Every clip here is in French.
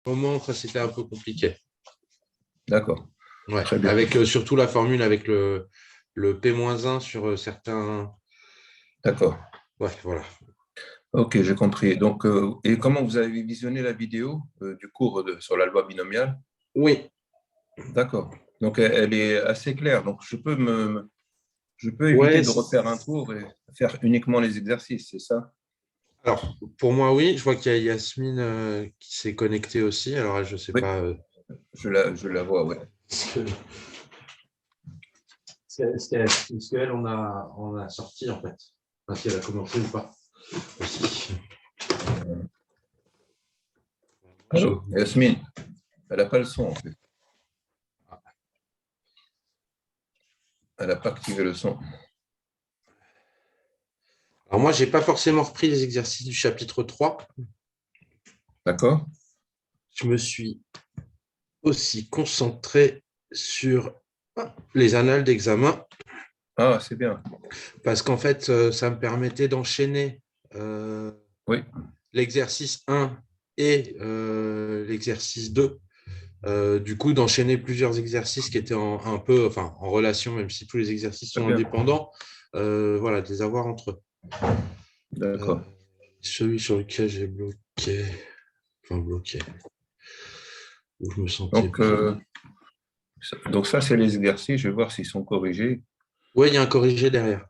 Au moment, ça c'était un peu compliqué. D'accord. Ouais. Très bien. Avec surtout la formule avec le P-1 sur certains. D'accord. Ouais, voilà. Ok, j'ai compris. Donc, et comment vous avez visionné la vidéo du cours sur la loi binomiale? Oui. D'accord. Donc, elle est assez claire. Donc, je peux éviter Ouais. de refaire un cours et faire uniquement les exercices, c'est ça? Alors, pour moi, oui. Je vois qu'il y a Yasmine qui s'est connectée aussi. Alors, je ne sais Oui, pas. je la vois, oui. Est-ce qu'elle, on a sorti, en fait. Enfin, si elle a commencé ou pas. Aussi. Allô, Yasmine, elle n'a pas le son, en fait. Elle n'a pas activé le son. Alors, moi, je n'ai pas forcément repris les exercices du chapitre 3. D'accord? Je me suis aussi concentré sur les annales d'examen. Ah, c'est bien. Parce qu'en fait, ça me permettait d'enchaîner Oui. l'exercice 1 et l'exercice 2. Du coup, d'enchaîner plusieurs exercices qui étaient un peu en relation, même si tous les exercices Très sont bien. indépendants, voilà, de les avoir entre eux. D'accord. Celui sur lequel j'ai bloqué, où je me sentais Donc ça, c'est les exercices. Je vais voir s'ils sont corrigés. Oui, il y a un corrigé derrière.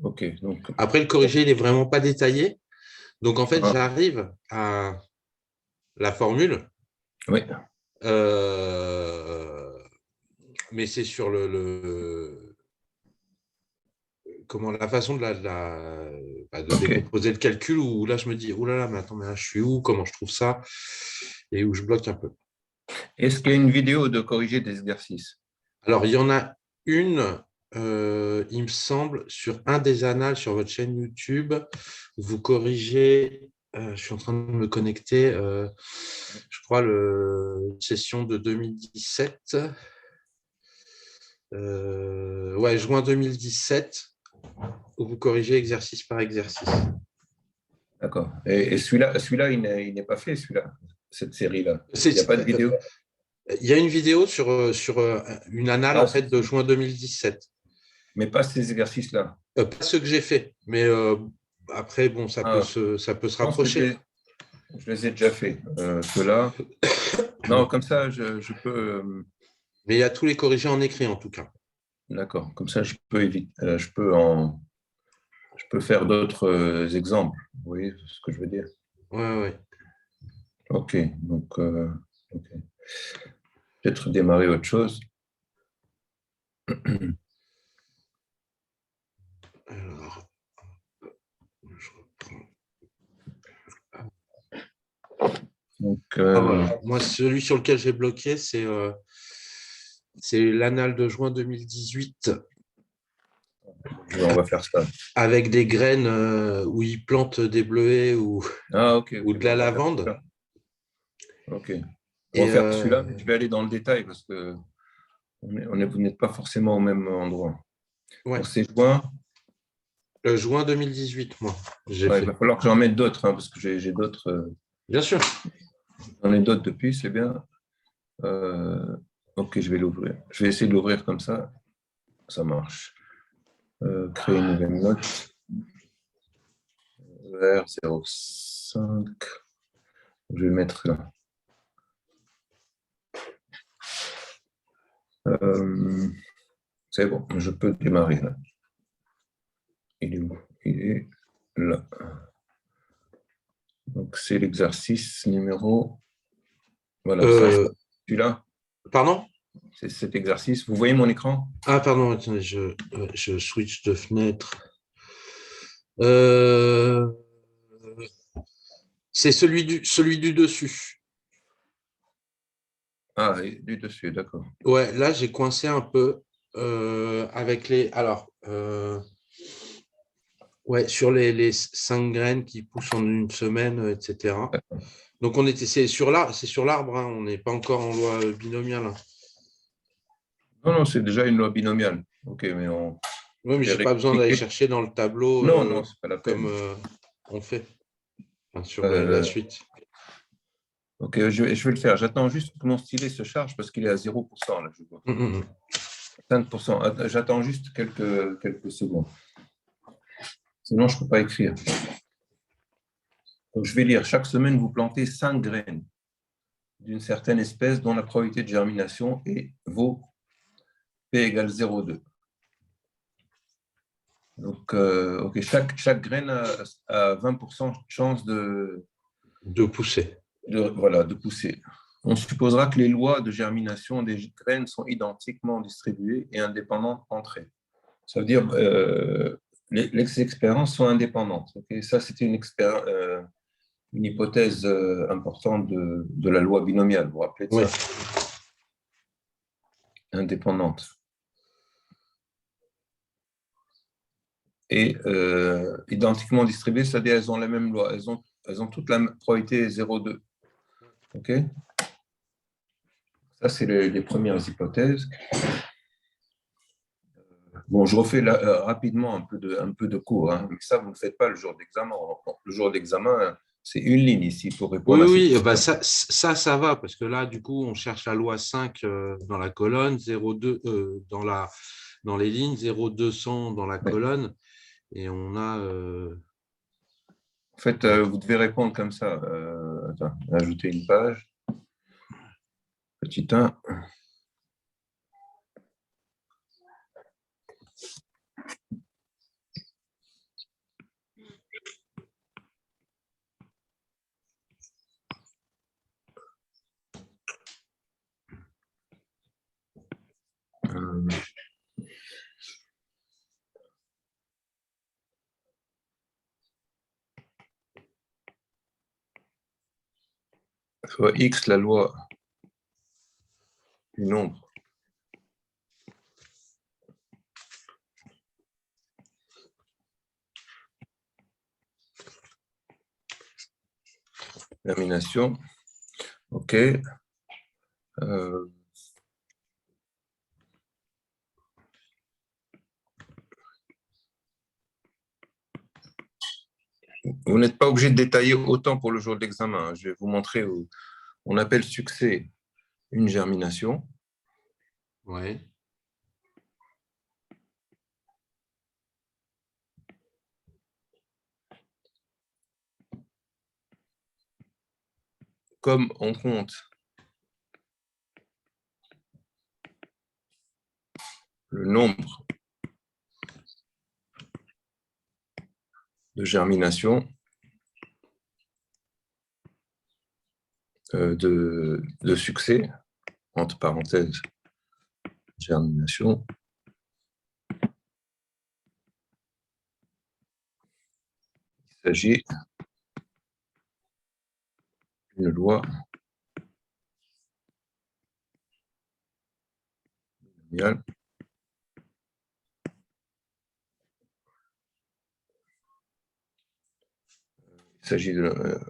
OK. Donc, Après, le corrigé, il n'est vraiment pas détaillé. Donc, en fait, ah, j'arrive à la formule. oui. Mais c'est sur la façon de OK. décomposer le calcul où là, je me dis, oh là là, mais attends, mais là, je suis où? Comment je trouve ça? Et où je bloque un peu. Est-ce qu'il y a une vidéo de corriger des exercices? Alors, il y en a une, il me semble, sur un des annales sur votre chaîne YouTube. Vous corrigez, je suis en train de me connecter, je crois, session de 2017. Ouais, juin 2017, où vous corrigez exercice par exercice. D'accord. Et celui-là, il n'est pas fait, celui-là, cette série-là. Il n'y a pas de vidéo? Il y a une vidéo sur une annale Ah, en fait, de juin 2017. mais pas ces exercices-là. Pas ceux que j'ai fait, mais après, bon, ça peut Ah, se je pense que rapprocher. je les ai déjà fait, ceux-là. Non, comme ça, je peux. Mais il y a tous les corrigés en écrit, en tout cas. D'accord. Comme ça, je peux éviter. Je peux faire d'autres exemples. Vous voyez ce que je veux dire? Ouais, ouais. OK. Donc, OK. Peut-être démarrer autre chose. Alors, je reprends. Donc, Voilà. Moi, celui sur lequel j'ai bloqué, c'est l'annale de juin 2018 on va faire ça. avec des graines où ils plantent des bleuets ou Ah, OK. de la On va faire lavande. celui-là. OK. On Et va faire celui-là, mais je vais aller dans le détail parce que vous n'êtes pas forcément au même endroit. ouais, Donc, c'est juin. juin 2018, moi, j'ai Ouais, il va fait. falloir que j'en mette d'autres, hein, parce que j'ai d'autres. Bien sûr. J'en ai d'autres depuis, c'est bien. Ok, je vais l'ouvrir. Je vais essayer de l'ouvrir comme ça. Ça marche. Créer une nouvelle note. Vers 0,5. Je vais mettre là. C'est bon, je peux démarrer là. Il est où? Il est là. Donc, c'est l'exercice numéro. Voilà, ça, celui-là. Pardon? C'est cet exercice. Vous voyez mon écran? Ah, pardon, attendez, je switch de fenêtre. C'est celui du dessus. Ah, du dessus, d'accord. Ouais, là, j'ai coincé un peu avec les. Alors, ouais, sur les 5 graines qui poussent en une semaine, etc. Donc, c'est sur l'arbre, hein, on n'est pas encore en loi binomiale. Hein. Non, non, c'est déjà une loi binomiale. Ok, mais Oui, mais j'ai je n'ai pas besoin d'aller réexpliqué. chercher dans le tableau Non, non, c'est pas la comme peine. on fait. Enfin, sur la suite. Ok, je vais le faire. J'attends juste que mon stylet se charge parce qu'il est à 0%, là, je vois. 5%. J'attends juste quelques secondes. Sinon, je ne peux pas écrire. Donc, je vais lire. Chaque semaine, vous plantez 5 graines d'une certaine espèce dont la probabilité de germination vaut P égale 0,2. Donc, ok, chaque graine a 20% de chance De pousser. de pousser. On supposera que les lois de germination des graines sont identiquement distribuées et indépendantes entre elles. Ça veut dire les expériences sont indépendantes. Okay, ça, c'était une hypothèse importante de la loi binomiale. Vous vous rappelez de ça? Indépendante. Et identiquement distribuées, c'est-à-dire elles ont la même loi. Elles ont toutes la probabilité 0,2. OK? Ça, c'est les premières hypothèses. Bon, je refais rapidement un peu de cours, hein, mais ça, vous ne le faites pas le jour d'examen. Le jour d'examen, c'est une ligne ici pour répondre à ces questions. Bah ça va, parce que là, du coup, on cherche la loi 5 dans la colonne, 0,2 dans les lignes, 0,200 dans la colonne, et on a… En fait, vous devez répondre comme ça. Attends, ajouter une page. Petit 1. Soit X, la loi du nombre. Germination. OK. Vous n'êtes pas obligé de détailler autant pour le jour de l'examen. Je vais vous montrer où on appelle succès une germination. Ouais. Comme on compte le nombre de germination de succès, entre parenthèses, germination, il s'agit d'une loi binomiale. Il s'agit de…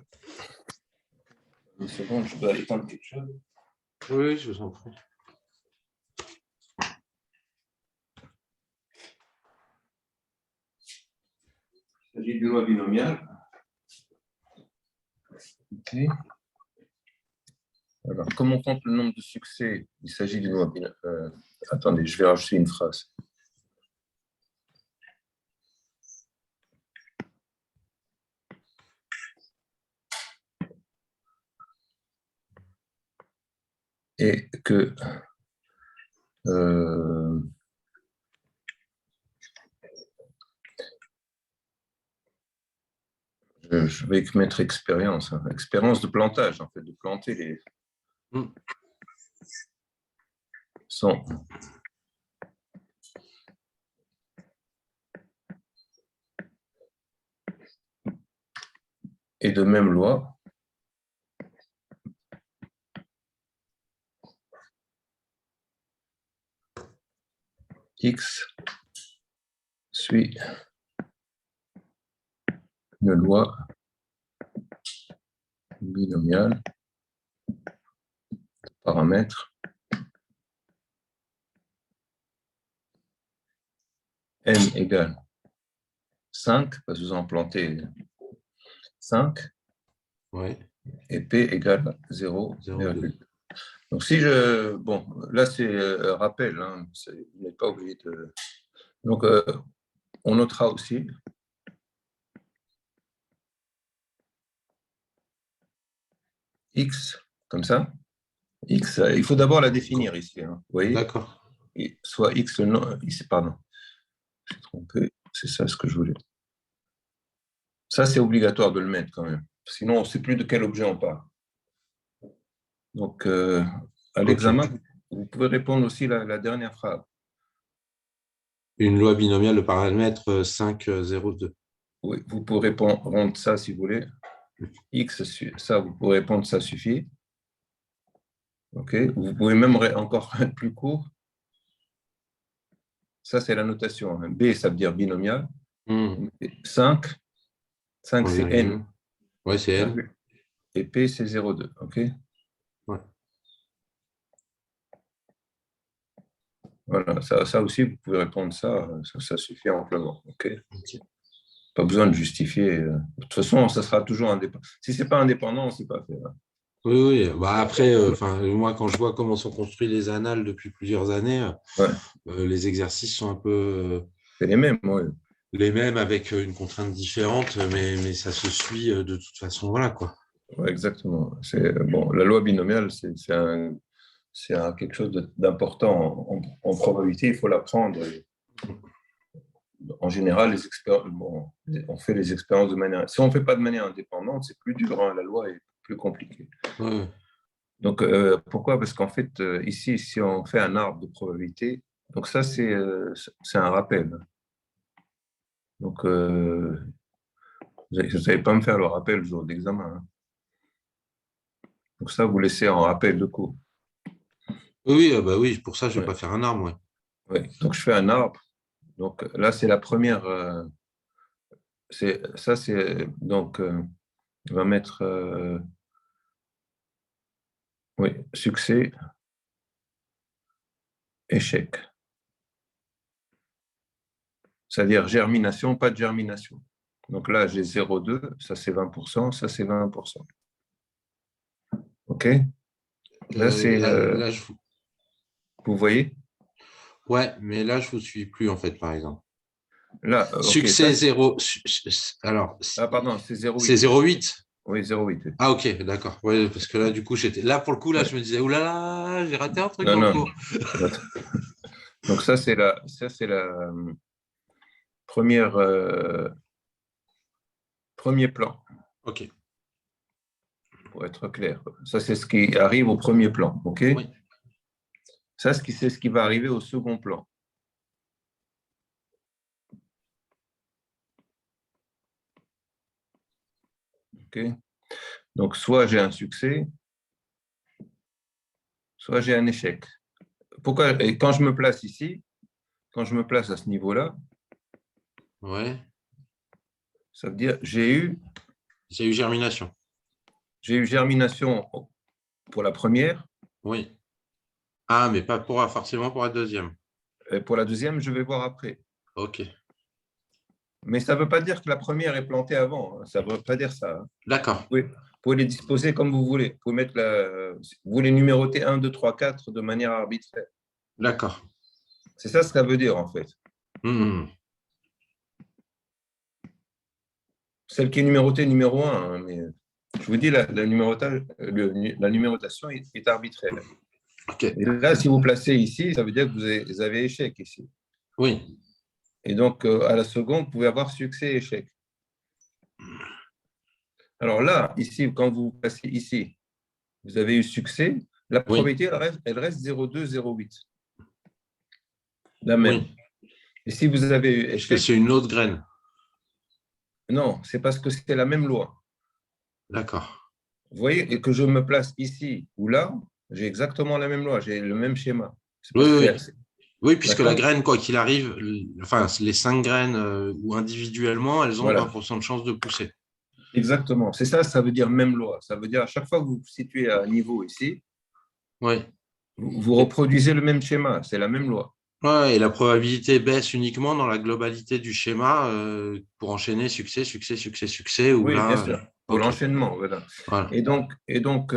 une seconde, je dois éteindre quelque chose. Oui, je vous en prie. Il s'agit d'une loi binomiale. Okay. Alors, comme on compte le nombre de succès, il s'agit d'une loi binomiale. Attendez, je vais rajouter une phrase. Et que je vais mettre expérience, hein. Expérience de plantage, en fait, de planter les… sont et de même loi X suit une loi binomiale de paramètres n égale 5, parce que vous en plantez 5, Ouais, et P égale 0, 0,2. donc si je... Bon, là c'est rappel, hein, vous n'êtes pas obligé de... Donc on notera aussi X, comme ça. X, il faut d'abord la définir ici, hein, vous voyez, D'accord. soit X, non, ici, pardon, j'ai trompé, c'est ça ce que je voulais. Ça, c'est obligatoire de le mettre quand même. Sinon, on ne sait plus de quel objet on parle. Donc, à l'examen, Ok. vous pouvez répondre aussi la dernière phrase. Une loi binomiale de paramètre 5, 0, 2. Oui, vous pouvez répondre ça si vous voulez. X, ça, vous pouvez répondre ça suffit. OK. Vous pouvez même encore être plus court. Ça, c'est la notation. B, ça veut dire binomial. 5, 5 En c'est N. virgule. Ouais, c'est N. Et P, c'est 0,2. OK. Ouais. Voilà, ça aussi, vous pouvez répondre ça suffit amplement. OK. Ok. Pas besoin de justifier. De toute façon, ça sera toujours indépendant. Si ce n'est pas indépendant, on ne sait pas faire. Oui, oui. Bah, après, moi, quand je vois comment sont construits les annales depuis plusieurs années, Ouais, les exercices sont un peu c'est les mêmes. Ouais. les mêmes avec une contrainte différente, mais ça se suit de toute façon. Voilà, quoi. Ouais, exactement. Bon, la loi binomiale, quelque chose d'important en probabilité. Il faut l'apprendre. En général, on fait les expériences de manière. Si on ne fait pas de manière indépendante, c'est plus dur. Hein, la loi est plus compliquée. Ouais. Donc, pourquoi? Parce qu'en fait, ici, si on fait un arbre de probabilité, donc ça, c'est un rappel. Donc, vous n'allez pas me faire le rappel le jour d'examen. Hein. Donc, ça, vous laissez en rappel de cours. Oui, bah oui, pour ça, je ne vais Ouais. pas faire un arbre. Ouais. Ouais. Donc, je fais un arbre. Donc, là, c'est la première. Donc, on va mettre oui, succès, échec. C'est-à-dire germination, pas de germination. Donc là, j'ai 0,2, ça c'est 20%, ça c'est 20%. OK? Là, c'est. Là, Vous voyez? ouais, mais là, je ne vous suis plus, en fait, par exemple. Là, OK, ça. Succès 0. Alors, Ah, pardon, c'est c'est 0,8. 0,8. Oui, 0,8. Ah, ok, d'accord. Ouais, parce que là, du coup, j'étais là pour le coup, là, Ouais. je me disais, oulala, j'ai raté un truc Non, dans le non. cours. Donc, ça, c'est la première, premier plan, Ok. pour être clair. Ça, c'est ce qui arrive au premier plan. OK? Oui. Ça, c'est ce qui va arriver au second plan. OK? Donc, soit j'ai un succès, soit j'ai un échec. Pourquoi? Et quand je me place ici, quand je me place à ce niveau-là, Ouais. ça veut dire j'ai J'ai eu germination. eu germination pour la première, Oui. Ah, mais pas forcément pour la deuxième. et pour la deuxième, je vais voir après. Ok. Mais ça ne veut pas dire que la première est plantée avant. Hein. Ça ne veut pas dire ça. Hein. D'accord. Vous pouvez les disposer comme vous voulez. Vous les numéroter 1, 2, 3, 4 de manière arbitraire. D'accord. C'est ça ce que ça veut dire en fait. Hmm. Celle qui est numérotée numéro 1, hein, mais je vous dis, la numérotation est arbitraire. Ok. Et là, si vous placez ici, ça veut dire que vous avez échec ici. Oui. Et donc, à la seconde, vous pouvez avoir succès et échec. Alors là, ici, quand vous placez ici, vous avez eu succès, la Oui. probabilité, elle reste 0,2, 0,8. La même. Oui. Et si vous avez eu Parce que échec, c'est une autre graine. non, c'est parce que c'est la même loi. D'accord. Vous voyez, et que je me place ici ou là, j'ai exactement la même loi, j'ai le même schéma. C'est Oui, parce oui. que Oui, puisque la d'accord? graine, quoi qu'il arrive, enfin, les 5 graines ou individuellement, elles ont Voilà, 20% de chance de pousser. exactement. C'est ça, ça veut dire même loi. Ça veut dire à chaque fois que vous vous situez à un niveau ici, Oui. vous reproduisez le même schéma, c'est la même loi. Ouais, et la probabilité baisse uniquement dans la globalité du schéma pour enchaîner succès, succès, succès, succès, ou Oui, bien là. sûr. pour Ok. l'enchaînement. Voilà. Voilà. Et donc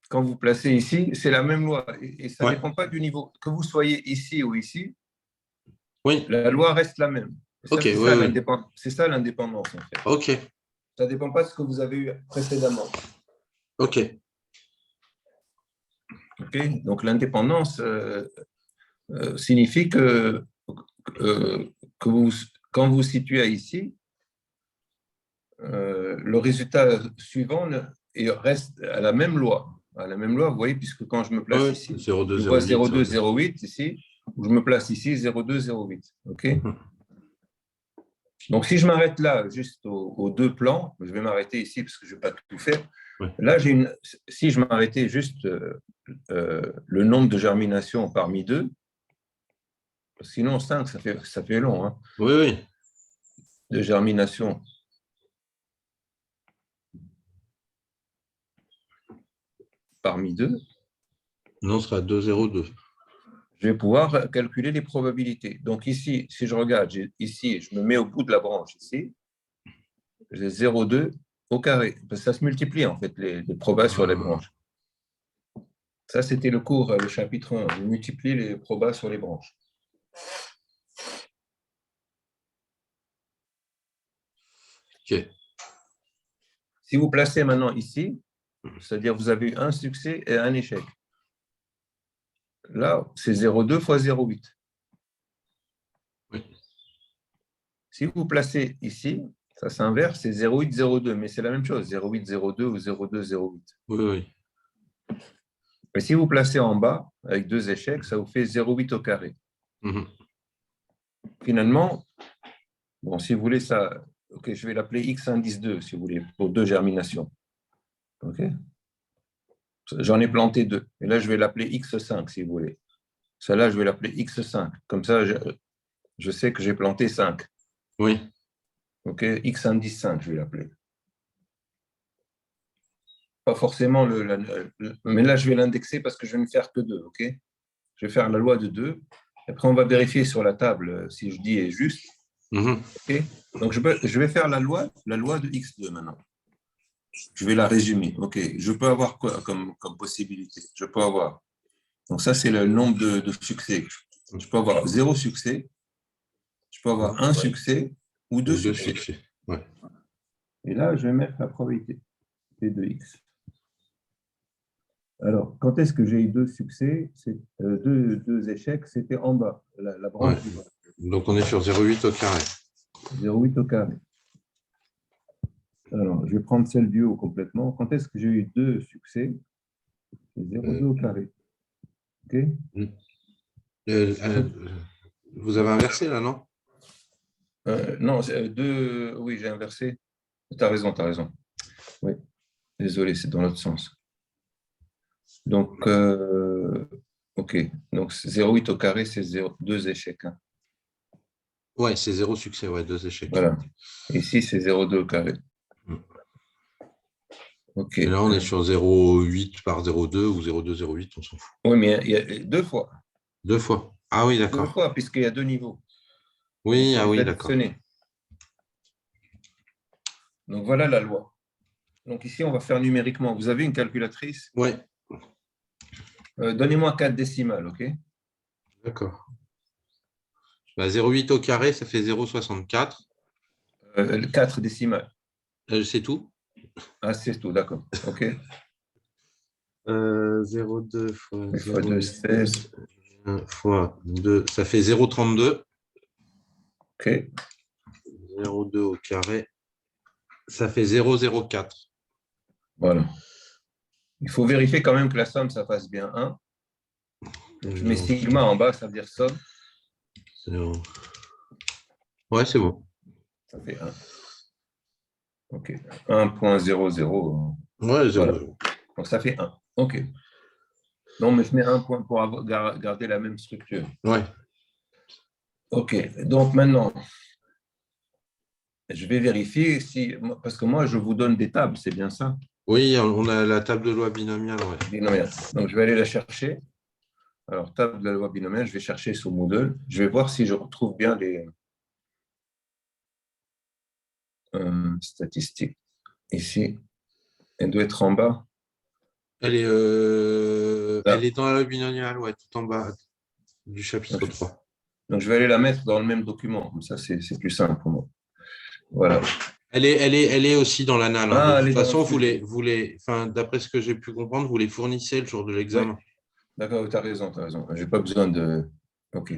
quand vous placez ici, c'est la même loi. Et ça ne Ouais. dépend pas du niveau. Que vous soyez ici ou ici, Oui. la loi reste la même. Et ça, Ok, oui, oui. c'est ça l'indépendance, en fait. Ok. Ça ne dépend pas de ce que vous avez eu précédemment. Ok. Okay, donc l'indépendance signifie que vous, quand vous vous situez ici, le résultat suivant reste à la même loi. À la même loi, vous voyez, puisque quand je me place Oui, ici, 02, je vois 08, 0,2, 02. 0,8 ici, je me place ici 0,2, 0,8. OK? Donc, si je m'arrête là, juste aux deux plans, je vais m'arrêter ici parce que je ne vais pas tout faire. Ouais. Là, si je m'arrêtais juste le nombre de germinations parmi deux, sinon 5, ça fait long, hein, Oui, oui. de germination parmi deux, Non, ce sera 202. je vais pouvoir calculer les probabilités. Donc ici, si je regarde, ici, je me mets au bout de la branche, ici, j'ai 0,2 au carré. Parce que ça se multiplie, en fait, les probas sur les branches. Ça, c'était le cours, le chapitre 1. Je multiplie les probas sur les branches. Ok. Si vous placez maintenant ici, c'est-à-dire vous avez eu un succès et un échec. Là, c'est 0,2 fois 0,8. Oui. Si vous placez ici, ça s'inverse, c'est 0,8, 0,2, mais c'est la même chose, 0,8, 0,2 ou 0,2, 0,8. Oui, oui. Mais si vous placez en bas, avec deux échecs, ça vous fait 0,8 au carré. Mhm. Finalement, bon, si vous voulez ça, ok, je vais l'appeler X indice 2, si vous voulez, pour deux germinations. Ok. J'en ai planté deux. Et là, je vais l'appeler X5, si vous voulez. Celle-là, je vais l'appeler X5. Comme ça, je sais que j'ai planté 5. Oui. Ok, X indice 5, je vais l'appeler. Pas forcément mais là, je vais l'indexer parce que je vais ne faire que 2. Ok. Je vais faire la loi de 2. Après, on va vérifier sur la table si je dis est juste. Mhm. Okay. Donc, je vais faire la loi de X2 maintenant. Je vais la résumer. OK. Je peux avoir quoi comme possibilité? Je peux avoir. Donc, ça, c'est le nombre de succès. Je peux avoir 0 succès. Je peux avoir un succès ou deux Ou deux succès. succès. Ouais. Et là, je vais mettre la probabilité P de X. Alors, quand est-ce que j'ai eu deux succès, deux échecs? C'était en bas, la branche Ouais. du bas. Donc, on est sur 0,8 au carré. 0,8 au carré. Alors, je vais prendre celle du haut complètement. Quand est-ce que j'ai eu deux succès? C'est 0,2 au carré. OK? Euh, euh, vous avez inversé là, non? Non, deux. Oui, j'ai inversé. Tu as raison, tu as raison. Oui, désolé, c'est dans l'autre sens. Donc, OK. Donc, 0,8 au carré, c'est deux échecs. Hein. Ouais, c'est 0 succès, ouais, deux échecs. Voilà. Ici, c'est 0,2 au carré. OK. Et là, on est sur 0,8 par 0,2 ou 0,2, 0,8, on s'en fout. Oui, mais il y a deux fois. Deux fois. Ah oui, Deux d'accord. fois, puisqu'il y a deux niveaux. Il Oui, faut ah les oui, d'accord. additionner. Donc, voilà la loi. Donc, ici, on va faire numériquement. Vous avez une calculatrice? Ouais, Donnez-moi 4 décimales, OK? d'accord. Bah, 0,8 au carré, ça fait 0,64. 4 décimales. C'est tout. Ah, c'est tout, d'accord. OK. 0,2 fois 2 fois 2, 16. 0,1 fois 2, ça fait 0,32. OK. 0,2 au carré, ça fait 0,04. Voilà. Il faut vérifier quand même que la somme, ça fasse bien 1. Donc, je mets sigma en bas, ça veut dire somme. 0. Ouais, c'est bon. Ça fait 1. OK. 1,00. Ouais, Voilà. 0. Donc, ça fait 1. OK. Non, mais je mets un point pour garder la même structure. Ouais. OK. Donc, maintenant, je vais vérifier si. Parce que moi, je vous donne des tables, c'est bien ça? Oui, on a la table de loi binomiale, ouais. Binomial. Donc, je vais aller la chercher. Alors, table de la loi binomiale, je vais chercher sur Moodle. Je vais voir si je retrouve bien les. statistique. Ici, elle doit être en bas. Elle Là. est dans la binomiale, ouais, tout en bas du chapitre 3. Donc, je vais aller la mettre dans le même document. Comme ça, c'est plus simple pour moi. Voilà. Elle est aussi dans l'anal. Hein. Ah, De elle toute est dans le façon, sujet. enfin, d'après ce que j'ai pu comprendre, vous les fournissez le jour de Oui, l'examen. d'accord, tu as raison, tu as raison. Je n'ai pas besoin de. OK.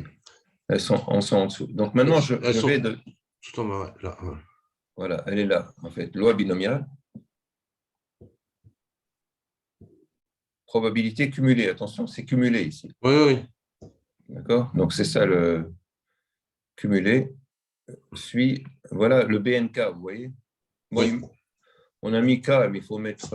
Elles sont en dessous. Donc, maintenant, je Elles vais sont de. tout en bas, ouais, là. Ouais. Voilà, elle est là, en fait. Loi binomiale. Probabilité cumulée. Attention, c'est cumulé ici. Oui, oui. D'accord? Donc, c'est ça le cumulé. Voilà le BNK, vous voyez? Bon, Oui, on a mis K, mais il faut mettre.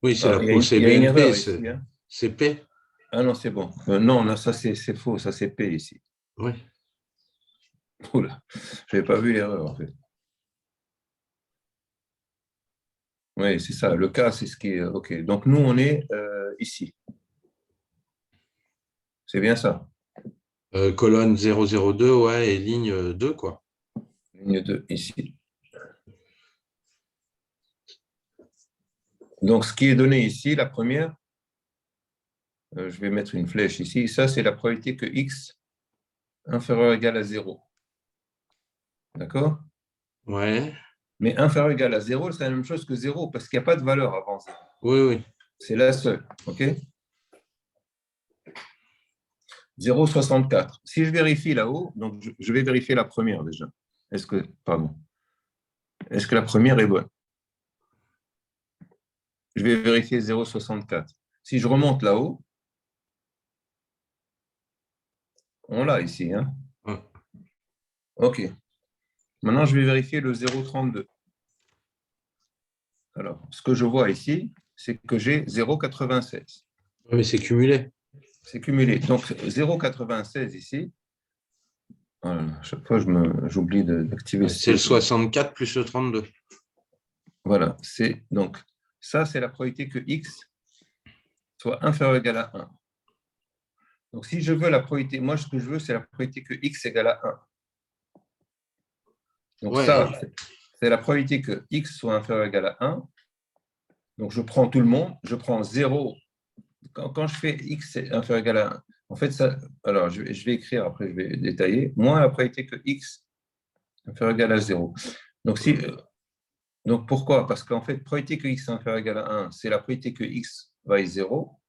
oui c'est Ah, il y a une BNP, erreur ici. Hein? c'est P. Ah non, c'est bon. Non, là, ça c'est faux, ça c'est P ici. Oui. Oula, je n'avais pas vu l'erreur en fait. Oui, c'est ça. Le K, c'est ce qui est. OK. Donc, nous, on est ici. C'est bien ça. Colonne 002, ouais, et ligne 2, quoi. Ligne 2, ici. Donc, ce qui est donné ici, la première, je vais mettre une flèche ici. Ça, c'est la probabilité que X inférieur ou égal à 0. D'accord? Ouais. Mais inférieur ou égal à 0, c'est la même chose que 0 parce qu'il n'y a pas de valeur avant 0. Oui, oui. C'est la seule. OK? 0,64. Si je vérifie là-haut, donc je vais vérifier la première déjà. Est-ce que la première est bonne? Je vais vérifier 0,64. Si je remonte là-haut, on l'a ici. Hein? Ouais. OK. Maintenant, je vais vérifier le 0,32. Alors, ce que je vois ici, c'est que j'ai 0,96. Mais c'est cumulé. C'est cumulé. Donc, 0,96 ici. Voilà, à chaque fois, j'oublie d'activer C'est le ce. 64 plus le 32. Voilà. Donc, ça, c'est la probabilité que X soit inférieur ou égal à 1. Donc, si je veux la probabilité, moi, ce que je veux, c'est la probabilité que X égale à 1. Donc, Ouais. ça, c'est la probabilité que X soit inférieur ou égal à 1. Donc, je prends tout le monde, je prends 0. Quand je fais X inférieur ou égal à 1, en fait, ça, alors je vais écrire, après je vais détailler, moins la probabilité que X inférieur ou égal à 0. Donc, pourquoi? Parce qu'en fait, probabilité que X inférieur ou égal à 1, c'est la probabilité que X vaille 0,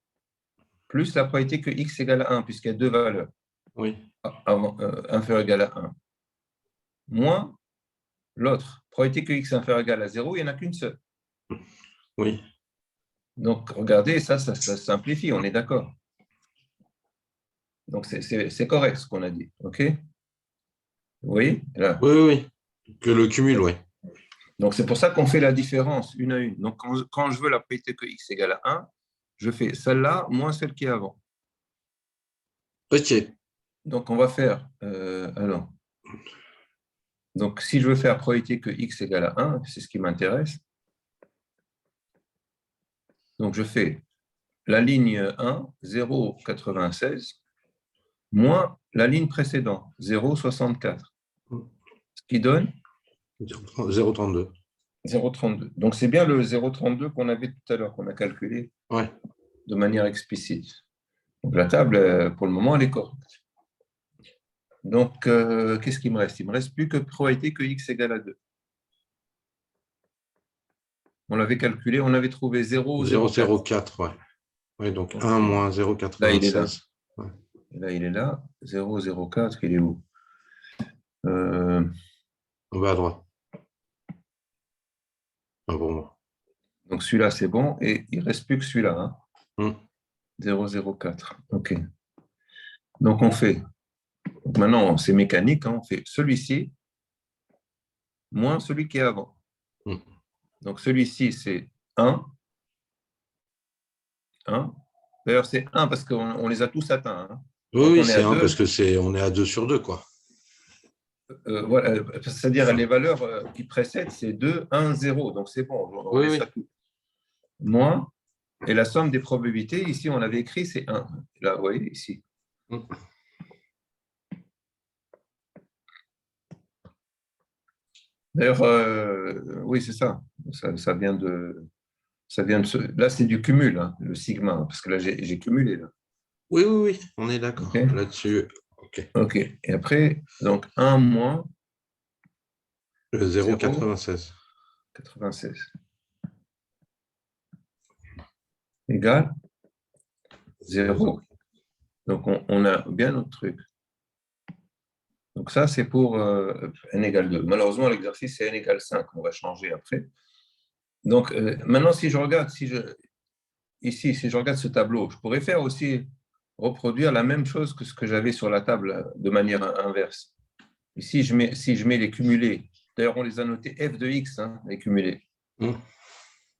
plus la probabilité que X égale à 1, puisqu'il y a deux valeurs. Oui. Inférieur ou égal à 1. Moins l'autre. Probabilité que X inférieur ou égal à 0, il n'y en a qu'une seule. Oui. Donc, regardez, ça simplifie, on est d'accord. Donc, c'est correct ce qu'on a dit. OK? Vous voyez là. Oui, oui. Que le cumul, oui. Donc, c'est pour ça qu'on fait la différence une à une. Donc, quand je veux la probabilité que X égale à 1, je fais celle-là moins celle qui est avant. OK. Donc, on va faire. Alors. Donc, si je veux faire probabilité que X égale à 1, c'est ce qui m'intéresse. Donc, je fais la ligne 1, 0,96, moins la ligne précédente, 0,64. Ce qui donne 0,32. 0,32. Donc, c'est bien le 0,32 qu'on avait tout à l'heure, qu'on a calculé Ouais. de manière explicite. Donc, la table, pour le moment, elle est correcte. Donc, qu'est-ce qu'il me reste? Il ne me reste plus que probabilité que X égale à 2. On l'avait calculé, on avait trouvé 0,04. 0,04, ouais. Oui, donc 1 moins 0,96. Là, il est là. Ouais. Là, il est là. 0,04, il est où? En bas à droite. Ah, pour moi. Donc, celui-là, c'est bon. Et il ne reste plus que celui-là. Hein? 0,04. OK. Donc, on fait. Maintenant, c'est mécanique. Hein? On fait celui-ci moins celui qui est avant. Donc, celui-ci, c'est 1. 1. D'ailleurs, c'est 1 parce qu'on les a tous atteints. Hein? Oui, Donc, oui, on est c'est à 1 2. parce que on est à 2 sur 2, quoi. Voilà, c'est-à-dire les valeurs qui précèdent, c'est 2, 1, 0. Donc, c'est bon, on Oui, laisse oui. ça tout. Moins, et la somme des probabilités, ici, on l'avait écrit, c'est 1. Là, vous voyez, ici. D'ailleurs, oui, c'est ça. Ça vient de, là, c'est du cumul, hein, le sigma, parce que là, j'ai cumulé. Là. Oui, oui, oui, on est d'accord OK? là-dessus. OK. OK. Et après, donc 1 moins Le 0,96 0,96. égale 0. 0. Donc, on a bien notre truc. Donc, ça, c'est pour n égale 2. Malheureusement, l'exercice, c'est n égale 5. On va changer après. Donc, maintenant, si je regarde, ici, si je regarde ce tableau, je pourrais faire aussi reproduire la même chose que ce que j'avais sur la table de manière inverse. Ici, si je mets les cumulés, d'ailleurs, on les a notés f de x, hein, les cumulés. Mmh. Vous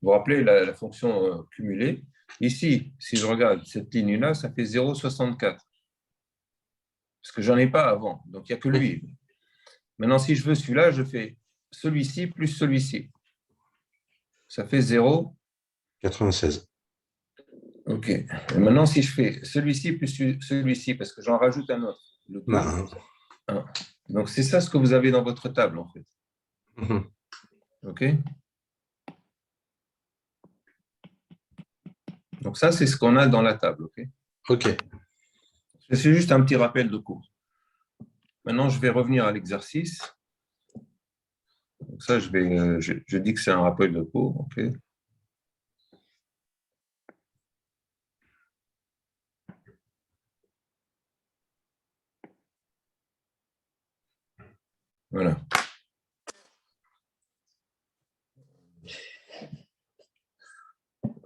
vous rappelez la fonction cumulée. Ici, si je regarde cette ligne-là, ça fait 0,64. Parce que j'en ai pas avant, donc il n'y a que lui. Maintenant, si je veux celui-là, je fais celui-ci plus celui-ci. Ça fait 0. 96. OK. Et maintenant, si je fais celui-ci plus celui-ci, parce que j'en rajoute un autre, le 2, Bah, 1. Donc, c'est ça ce que vous avez dans votre table, en fait. mmh. OK? Donc, ça, c'est ce qu'on a dans la table. OK? OK. C'est juste un petit rappel de cours. Maintenant, je vais revenir à l'exercice. Donc, ça, je dis que c'est un rappel de cours. OK? Voilà.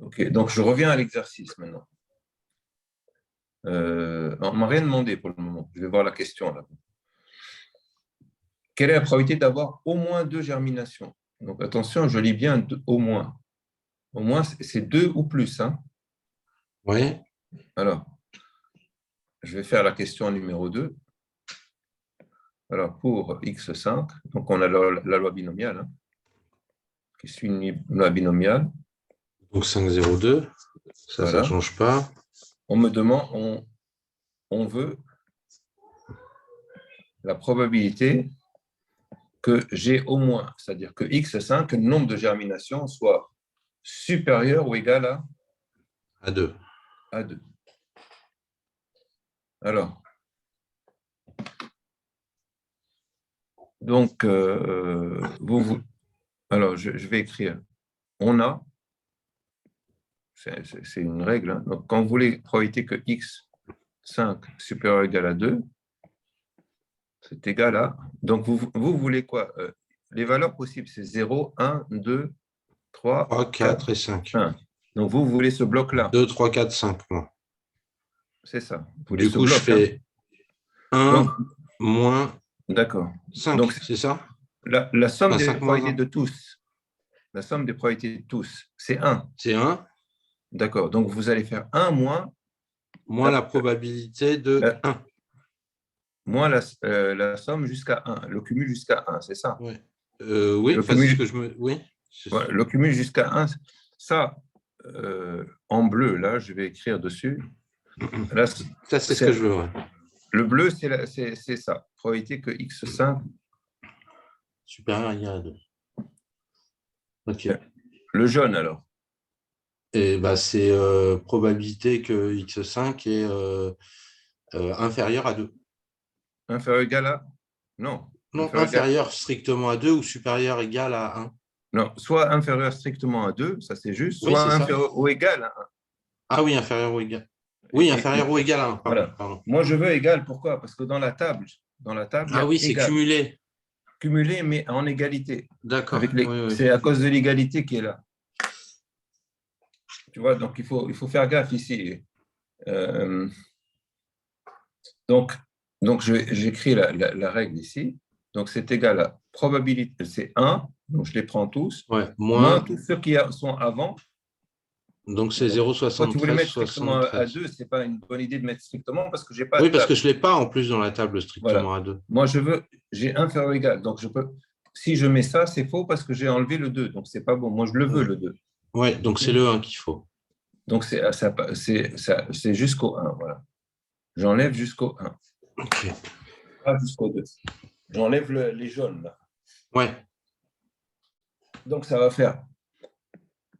OK, donc je reviens à l'exercice maintenant. On ne m'a rien demandé pour le moment. Je vais voir la question là. Quelle est la probabilité d'avoir au moins 2 germinations? Donc attention, je lis bien au moins. Au moins, c'est 2 ou plus. Hein. Oui. Alors, je vais faire la question numéro 2. Alors, pour x5, donc on a la loi binomiale, hein, qui suit une loi binomiale. Donc 5,02. Ça Voilà. ne change pas. On me demande, on veut la probabilité que j'ai au moins, c'est-à-dire que x5, que le nombre de germinations soit supérieur ou égal À 2. à 2. Alors, donc, alors je vais écrire, on a, c'est une règle, hein, donc quand vous voulez probabilité que x5 supérieur ou égal à 2, c'est égal à, donc vous voulez quoi? Les valeurs possibles, c'est 0, 1, 2, 3, 3, 4, 4 et 5. 1. Donc vous voulez ce bloc-là, 2, 3, 4, 5. Moi. c'est ça, vous voulez Du ce coup, je bloc. Hein. fais 1 Donc, moins d'accord. 5, Donc, c'est ça? la somme Enfin, des 5 moins probabilités 1. de tous, la somme des probabilités de tous, c'est 1. C'est 1 D'accord. Donc, vous allez faire 1 moins, moins la probabilité de la, 1. moins la somme jusqu'à 1, le cumul jusqu'à 1, c'est ça. Ouais. Oui, Le enfin, c'est ce que cumul, je me. Oui. voilà, le cumul jusqu'à 1, ça, en bleu, là, je vais écrire dessus. Là, Ça, c'est ce que je veux. Ouais. le bleu, c'est ça. Probabilité que x5. Supérieur égal à 2. OK. Le jaune, alors. Et bah, c'est probabilité que x5 est inférieur à 2. Inférieur égal à? Non. Non, Inférieur égal. inférieur strictement à 2 ou supérieur égal à 1. Non, soit inférieur strictement à 2, ça c'est juste, Oui, soit c'est ça. inférieur ou égal à 1. Ah oui, inférieur ou égal. Oui, inférieur ou égal à 1. Pardon, Voilà. pardon. Moi, je veux égal. Pourquoi? Parce que dans la table, il y Ah a oui, c'est égal. cumulé. Cumulé, mais en égalité. D'accord. Oui, oui. C'est à cause de l'égalité qui est là. Tu vois, donc il faut faire gaffe ici. Donc j'écris la règle ici. Donc, c'est égal à probabilité, c'est 1, donc je les prends tous, Ouais, moins moins, tous ceux qui sont avant. donc c'est Donc, toi, tu voulais 0,73, mettre strictement à 73. 2, ce n'est pas une bonne idée de mettre strictement parce que je n'ai pas Oui, de parce que table. je ne l'ai pas en plus dans la table strictement Voilà. à 2. Moi, j'ai inférieur ou égal. Donc, si je mets ça, c'est faux parce que j'ai enlevé le 2. Donc, ce n'est pas bon. Moi, je le veux, le 2. Ouais, donc c'est le 1 qu'il faut. Donc, c'est jusqu'au 1. Voilà. J'enlève jusqu'au 1. OK. Pas jusqu'au 2. J'enlève les jaunes, là. Ouais. Donc, ça va faire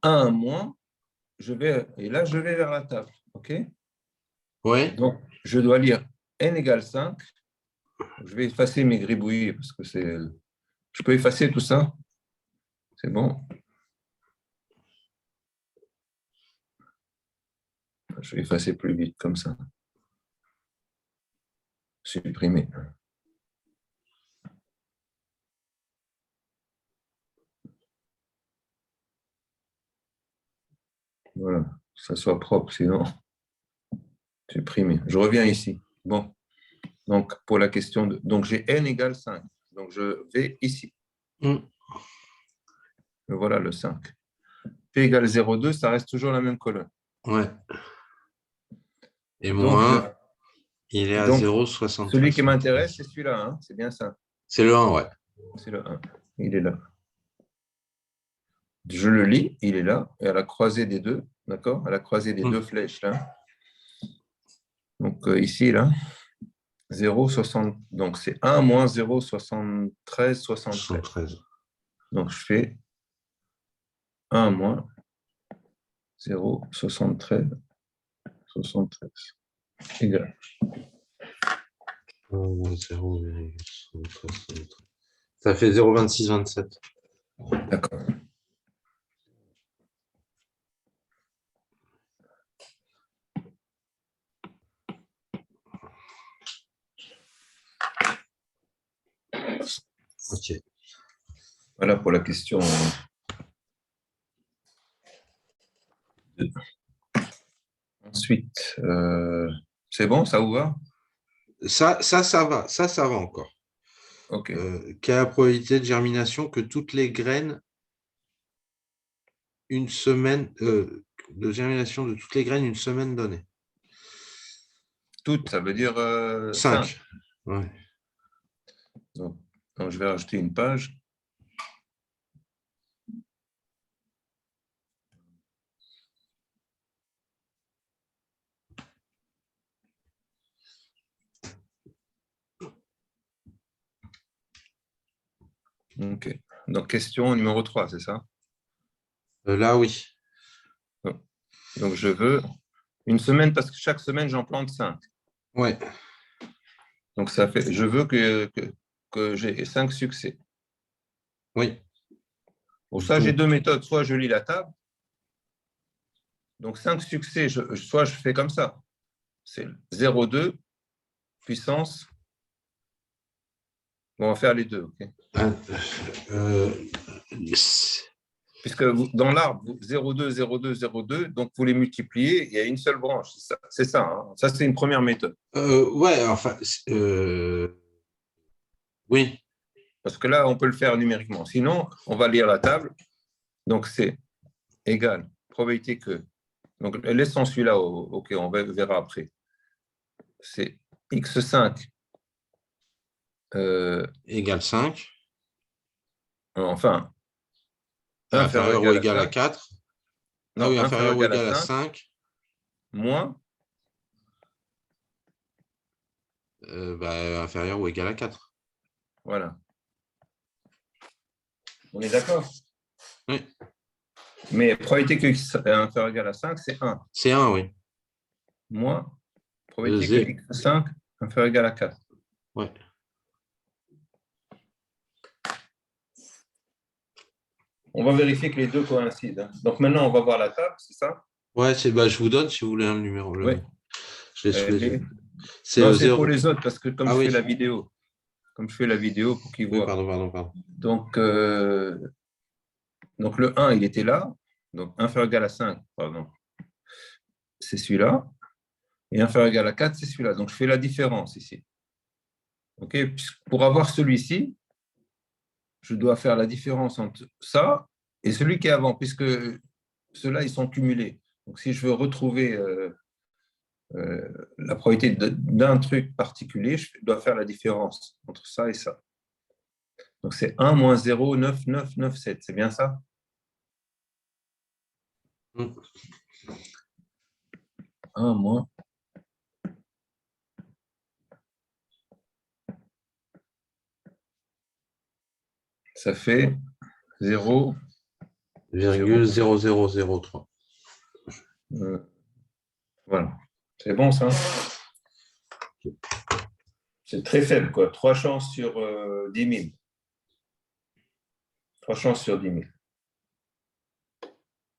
1 moins, et là, je vais vers la table. OK? Oui. Donc, je dois lire n égale 5. Je vais effacer mes gribouillis parce que c'est. Je peux effacer tout ça? C'est bon. Je vais effacer plus vite comme ça. Supprimer. Voilà, que ça soit propre, sinon, supprimer. Je reviens ici. Bon, donc pour la question de. Donc j'ai n égale 5. Donc je vais ici. Voilà le 5. P égale 0,2, ça reste toujours la même colonne. Ouais. Et Donc, moins, il est à donc 0,73. celui qui m'intéresse, c'est celui-là. Hein, c'est bien ça. C'est le 1, ouais. C'est le 1. Il est là. Je le lis, il est là, et à la croisée des deux, d'accord? À la croisée des deux flèches, là. Donc ici, là, 0,60. Donc c'est 1 moins 0,73, 73. 73. Donc je fais 1 moins 0,73, 73. Égal. 0,73. Ça fait 0,2627. D'accord. Ok. Voilà pour la question 2. Ensuite, c'est bon, ça vous va? Ça va. Ça va encore. OK. Quelle est la probabilité de germination que toutes les graines, une semaine, de germination de toutes les graines une semaine donnée? Toutes, ça veut dire 5. 5. Ouais. Donc, je vais rajouter une page. OK. Donc, question numéro 3, c'est ça? Là, oui. Donc, je veux une semaine parce que chaque semaine, j'en plante 5. Ouais. Donc, ça fait, je veux que j'ai 5 succès. Oui. Pour ça, j'ai deux méthodes. Soit je lis la table. Donc, 5 succès, soit je fais comme ça. C'est 0,2 puissance. On va faire les deux. Okay, puisque dans l'arbre, 0,2, 0,2, 0,2, donc vous les multipliez, il y a une seule branche. C'est ça. Hein. Ça, c'est une première méthode. Ouais, enfin, oui. Parce que là, on peut le faire numériquement. Sinon, on va lire la table. Donc, c'est égal, probabilité que. Donc, laissons celui-là, OK, on verra après. C'est x5 Égale 5. Enfin, inférieur Inférieur ou égal à égal à 5. 4. Ah Non, oui, inférieur inférieur ou égal à égal à 5, 5. moins, Inférieur ou égal à 4. voilà. On est d'accord? Oui. Mais probabilité que x est inférieur égal à 5, c'est 1. C'est 1, oui. Moins, probabilité que x5 est inférieur égal à 4. Ouais. On va vérifier que les deux coïncident. Donc maintenant, on va voir la table, c'est ça? Ouais, je vous donne si vous voulez un numéro. Oui. Je l'ai sous les yeux. Non, C'est c'est pour 0. les autres, parce que comme Ah je fais oui. la vidéo, pour qu'ils Oui, voient. pardon. Donc le 1, il était là. Donc inférieur égal à 5, pardon. C'est celui-là. Et inférieur égal à 4, c'est celui-là. Donc je fais la différence ici. OK? Pour avoir celui-ci, je dois faire la différence entre ça et celui qui est avant, puisque ceux-là, ils sont cumulés. Donc si je veux retrouver la probabilité d'un truc particulier, je dois faire la différence entre ça et ça. Donc c'est 1 moins 0,9997, c'est bien ça? Mm. 1 moins. Ça fait 0,9997. virgule 0003. Voilà. C'est bon, ça? C'est très faible, quoi. 3 chances sur 10 000. 3 chances sur 10 000.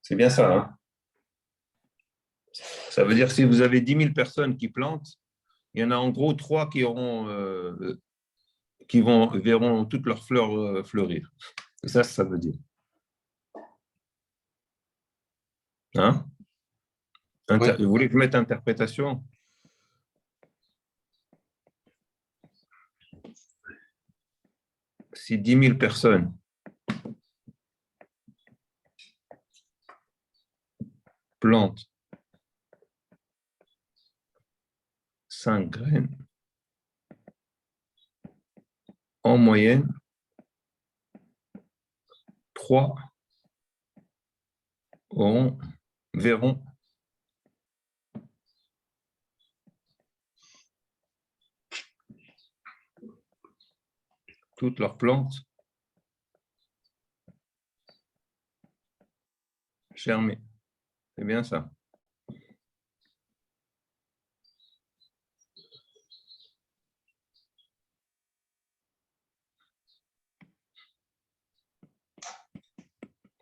C'est bien ça, hein? Ça veut dire que si vous avez 10 000 personnes qui plantent, il y en a en gros 3 qui verront toutes leurs fleurs fleurir. C'est ça, ça veut dire. Hein? Ouais. Vous voulez que je mette interprétation? Si 10 000 personnes plantent 5 graines, en moyenne, 3 verront toutes leurs plantes germer. C'est bien ça.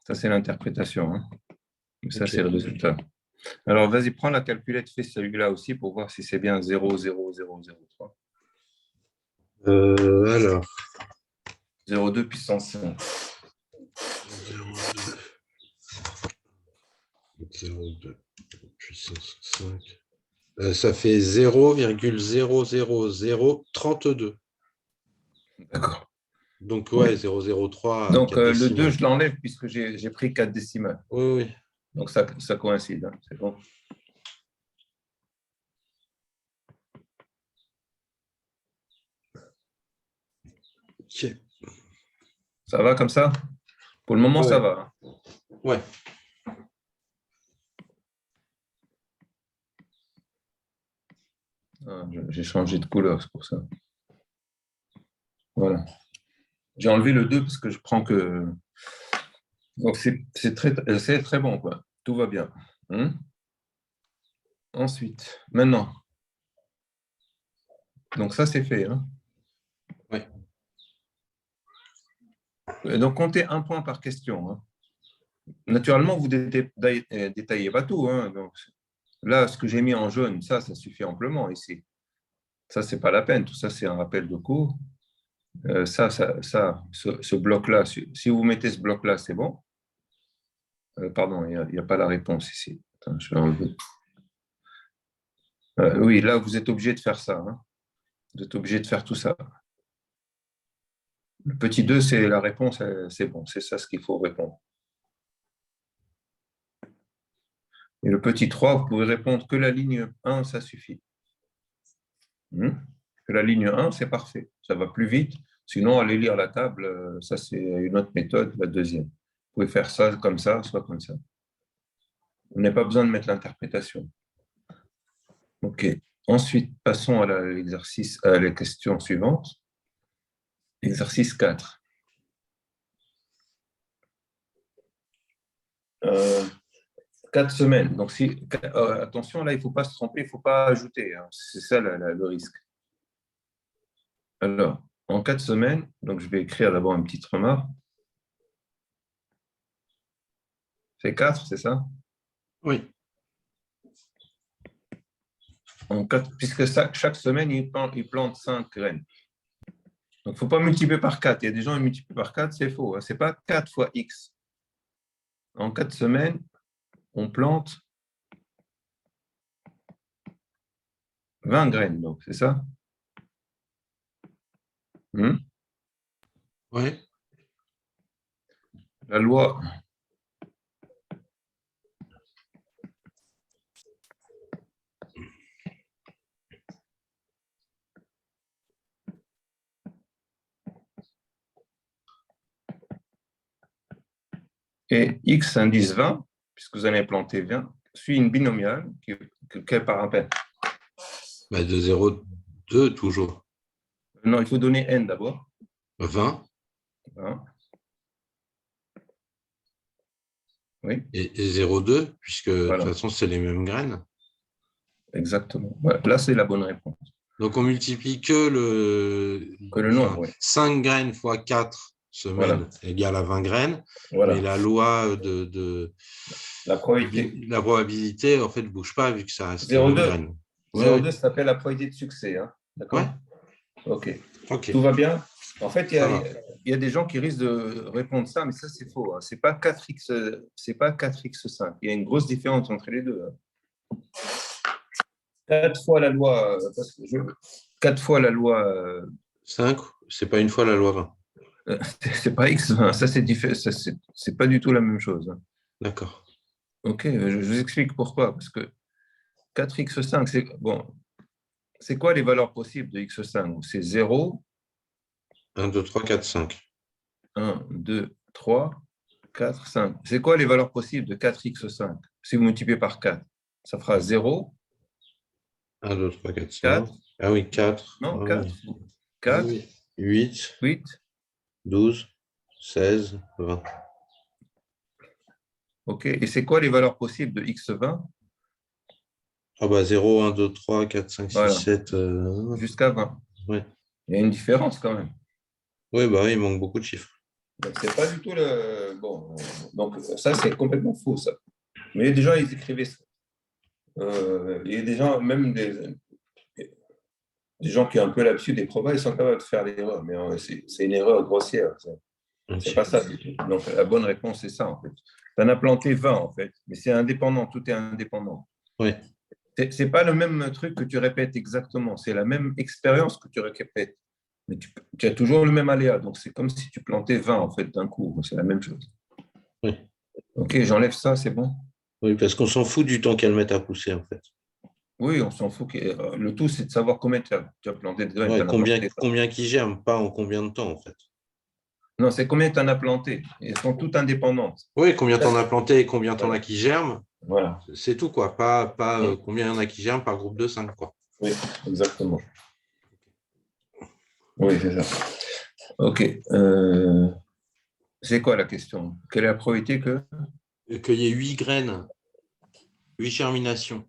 Ça, c'est l'interprétation. Hein. Ça, Okay. c'est le résultat. Alors, vas-y, prends la calculette, fais celui-là aussi pour voir si c'est bien 0,0003. Alors. 0,2 puissance 5. 0,2 puissance 5. Ça fait 0,00032. D'accord. Donc, ouais, 0,03 Donc, 4 le 2, décimales. je l'enlève puisque j'ai pris 4 décimales. Oui, oui. Donc, ça coïncide. Hein. C'est bon. Ok. Ça va comme ça? Pour le moment, Ouais. ça va. Hein. Ouais. Ah, j'ai changé de couleur, c'est pour ça. Voilà. J'ai enlevé le 2 parce que je prends que... Donc, c'est très bon, quoi. Tout va bien. Hein? Ensuite, maintenant. Donc, ça, c'est fait. Hein? Ouais. Et donc, comptez 1 point par question. Hein? Naturellement, vous détaillez pas tout. Hein? Donc, là, ce que j'ai mis en jaune, ça suffit amplement ici. Ça, c'est pas la peine. Tout ça, c'est un rappel de cours. Ce bloc-là, si vous mettez ce bloc-là, c'est bon. Pardon, il n'y a pas la réponse ici. Attends, je vais enlever. Oui, là, vous êtes obligé de faire ça. Hein. Vous êtes obligé de faire tout ça. Le petit 2, c'est la réponse, c'est bon. C'est ça ce qu'il faut répondre. Et le petit 3, vous pouvez répondre que la ligne 1, ça suffit. Que la ligne 1, c'est parfait. Ça va plus vite. Sinon, allez lire la table. Ça, c'est une autre méthode, la deuxième. Vous pouvez faire ça comme ça, soit comme ça. Vous n'avez pas besoin de mettre l'interprétation. OK. Ensuite, passons à l'exercice, à la question suivante. Exercice 4. 4 semaines. Donc, attention, là, il ne faut pas se tromper, il ne faut pas ajouter. Hein. C'est ça le risque. Alors, en 4 semaines, donc je vais écrire d'abord une petite remarque. C'est 4, c'est ça? Oui. Puisque chaque semaine, il plante 5 graines. Donc, il ne faut pas multiplier par 4. Il y a des gens qui multiplient par 4, c'est faux. Hein. Ce n'est pas 4 fois X. En 4 semaines, on plante 20 graines, donc c'est ça? Ouais. La loi est X indice 20, puisque vous allez planter 20, suit une binomiale quel paramètre? Bah, de 0,2 toujours. Non, il faut donner n d'abord. 20. Hein. Oui, et 0,2, puisque de toute voilà, façon, c'est les mêmes graines. exactement. Voilà. Là, c'est la bonne réponse. Donc, on multiplie Que le nombre, enfin, oui. 5 graines fois 4 Voilà, semaines égale à 20 graines, mais voilà. la loi La probabilité. la probabilité, en fait, ne bouge pas vu que ça reste les mêmes 0,2. graines. Oui, oui. 0,2, ça s'appelle la probabilité de succès. Hein. Ouais, D'accord? OK. ok, Tout va bien? En fait, ça va. il y a des gens qui risquent de répondre ça, mais ça, c'est faux. Hein. C'est pas 4x5. Il y a une grosse différence entre les deux. Hein. 4 fois la loi, 4 fois la loi, 5, c'est pas une fois la loi 20. c'est pas x20. Ça, c'est différent. C'est pas du tout la même chose. Hein. D'accord. OK, je vous explique pourquoi. Parce que 4x5, c'est bon. C'est quoi les valeurs possibles de x5? C'est 0, 1, 2, 3, 4, 5. 1, 2, 3, 4, 5. C'est quoi les valeurs possibles de 4x5? Si vous multipliez par 4, ça fera 0, 1, 2, 3, 4, 5. 4, Ah oui, 4. non, Ah 4, oui. Ah 4, oui. 8, 8. 12, 16, 20. OK. Et c'est quoi les valeurs possibles de x20? Ah bah 0, 1, 2, 3, 4, 5, 6, Voilà, 7. jusqu'à 20. Ouais. Il y a une différence quand même. Oui, bah oui, il manque beaucoup de chiffres. Donc, c'est pas du tout le. Bon, donc ça, c'est complètement faux, ça. Mais il y a des gens, ils écrivaient ça. Il y a des gens, même des gens qui ont un peu l'habitude des probas, ils sont capables de faire l'erreur. Mais c'est une erreur grossière. C'est pas Ok. ça du tout. Donc, la bonne réponse, c'est ça, en fait. Tu en as planté 20, en fait. Mais c'est indépendant, tout est indépendant. Ouais. C'est pas le même truc que tu répètes exactement. C'est la même expérience que tu répètes. Mais tu as toujours le même aléa. Donc, c'est comme si tu plantais 20, en fait, d'un coup. C'est la même chose. Oui. OK, j'enlève ça, c'est bon? Oui, parce qu'on s'en fout du temps qu'elles mettent à pousser, en fait. Oui, on s'en fout. Le tout, c'est de savoir combien tu as planté de graines. Ouais, Tu en as planté. combien qui germent, pas en combien de temps, en fait. Non, c'est combien tu en as planté. Elles sont toutes indépendantes. Oui, combien t'en as planté et combien t'en as Voilà. qui germent, Voilà. c'est tout, quoi. Pas combien il y en a qui germent par groupe de 5, quoi. Oui, exactement. Oui, c'est ça. OK. C'est quoi la question? Quelle est la probabilité que. Qu'il y ait 8 graines, 8 germinations.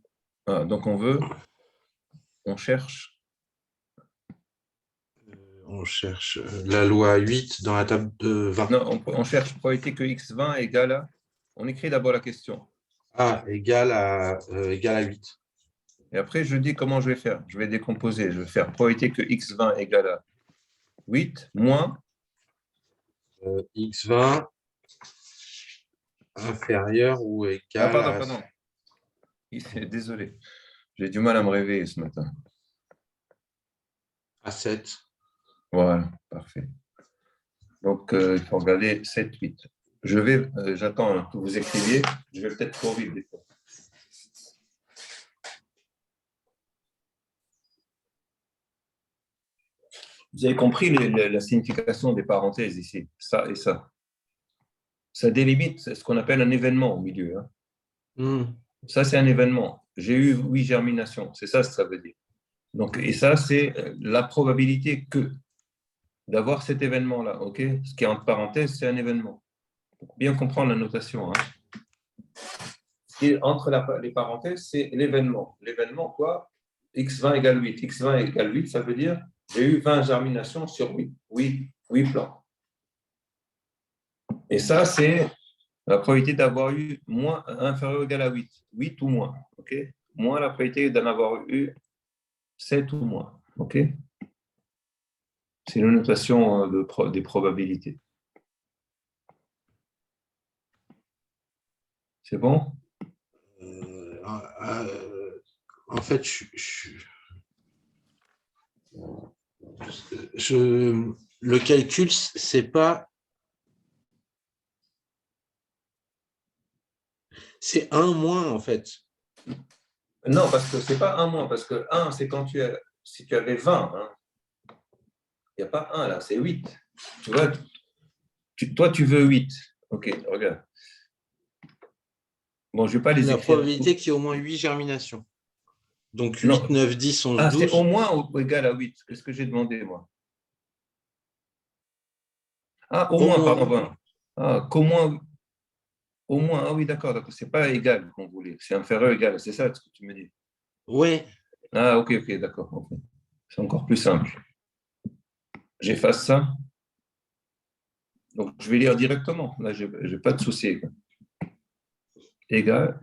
Ah, donc, on cherche. On cherche la loi 8 dans la table de 20. Non, on cherche probabilité que x20 égale à. On écrit d'abord la question. A égale à 8. Et après, je dis comment je vais faire. Je vais décomposer. Je vais faire probabilité que x20 égale à 8 moins. X20 inférieur ou Ah, égal pardon, pardon. Désolé. J'ai du mal à me réveiller ce matin. à 7. Voilà, parfait. Donc, il faut regarder 7, 8. J'attends que vous écriviez. Je vais peut-être trop vite des fois. Vous avez compris la signification des parenthèses ici, ça et ça. Ça délimite ce qu'on appelle un événement au milieu. Hein. Ça, c'est un événement. J'ai eu 8 germinations. C'est ça ce que ça veut dire. Donc, et ça, c'est la probabilité que d'avoir cet événement-là. Ok. Ce qui est entre parenthèses, c'est un événement. Pour bien comprendre la notation. Hein. Et entre les parenthèses, c'est l'événement. L'événement, quoi? X20 égale 8. X20 égale 8, ça veut dire j'ai eu 20 germinations sur 8. 8 plants. Et ça, c'est la probabilité d'avoir eu moins inférieur ou égal à 8. 8 ou moins. Ok. Moins la probabilité d'en avoir eu 7 ou moins. Ok. C'est une notation des probabilités. C'est bon? En fait, le calcul, c'est pas. C'est un moins, en fait. Non, parce que c'est pas un moins, parce que 1, c'est quand si tu avais 20. Hein. Il n'y a pas 1 là, c'est 8. Tu vois, toi, tu veux 8. Ok, regarde. Bon, je ne vais pas les La écrire. probabilité qu'il y ait au moins 8 germinations. Donc 8, Non. 9, 10, 11, Ah, c'est au 12. moins ou égal à 8. Qu'est-ce que j'ai demandé, moi? Ah, au Au moins, moins. pardon. Ah, qu'au moins Au moins, ah oui, d'accord, d'accord. C'est pas égal qu'on voulait, c'est inférieur égal, c'est ça ce que tu me dis. Oui. Ah, ok, ok, d'accord. Ok. C'est encore plus simple. J'efface ça. Donc, je vais lire directement. Là, je n'ai pas de souci. Égal.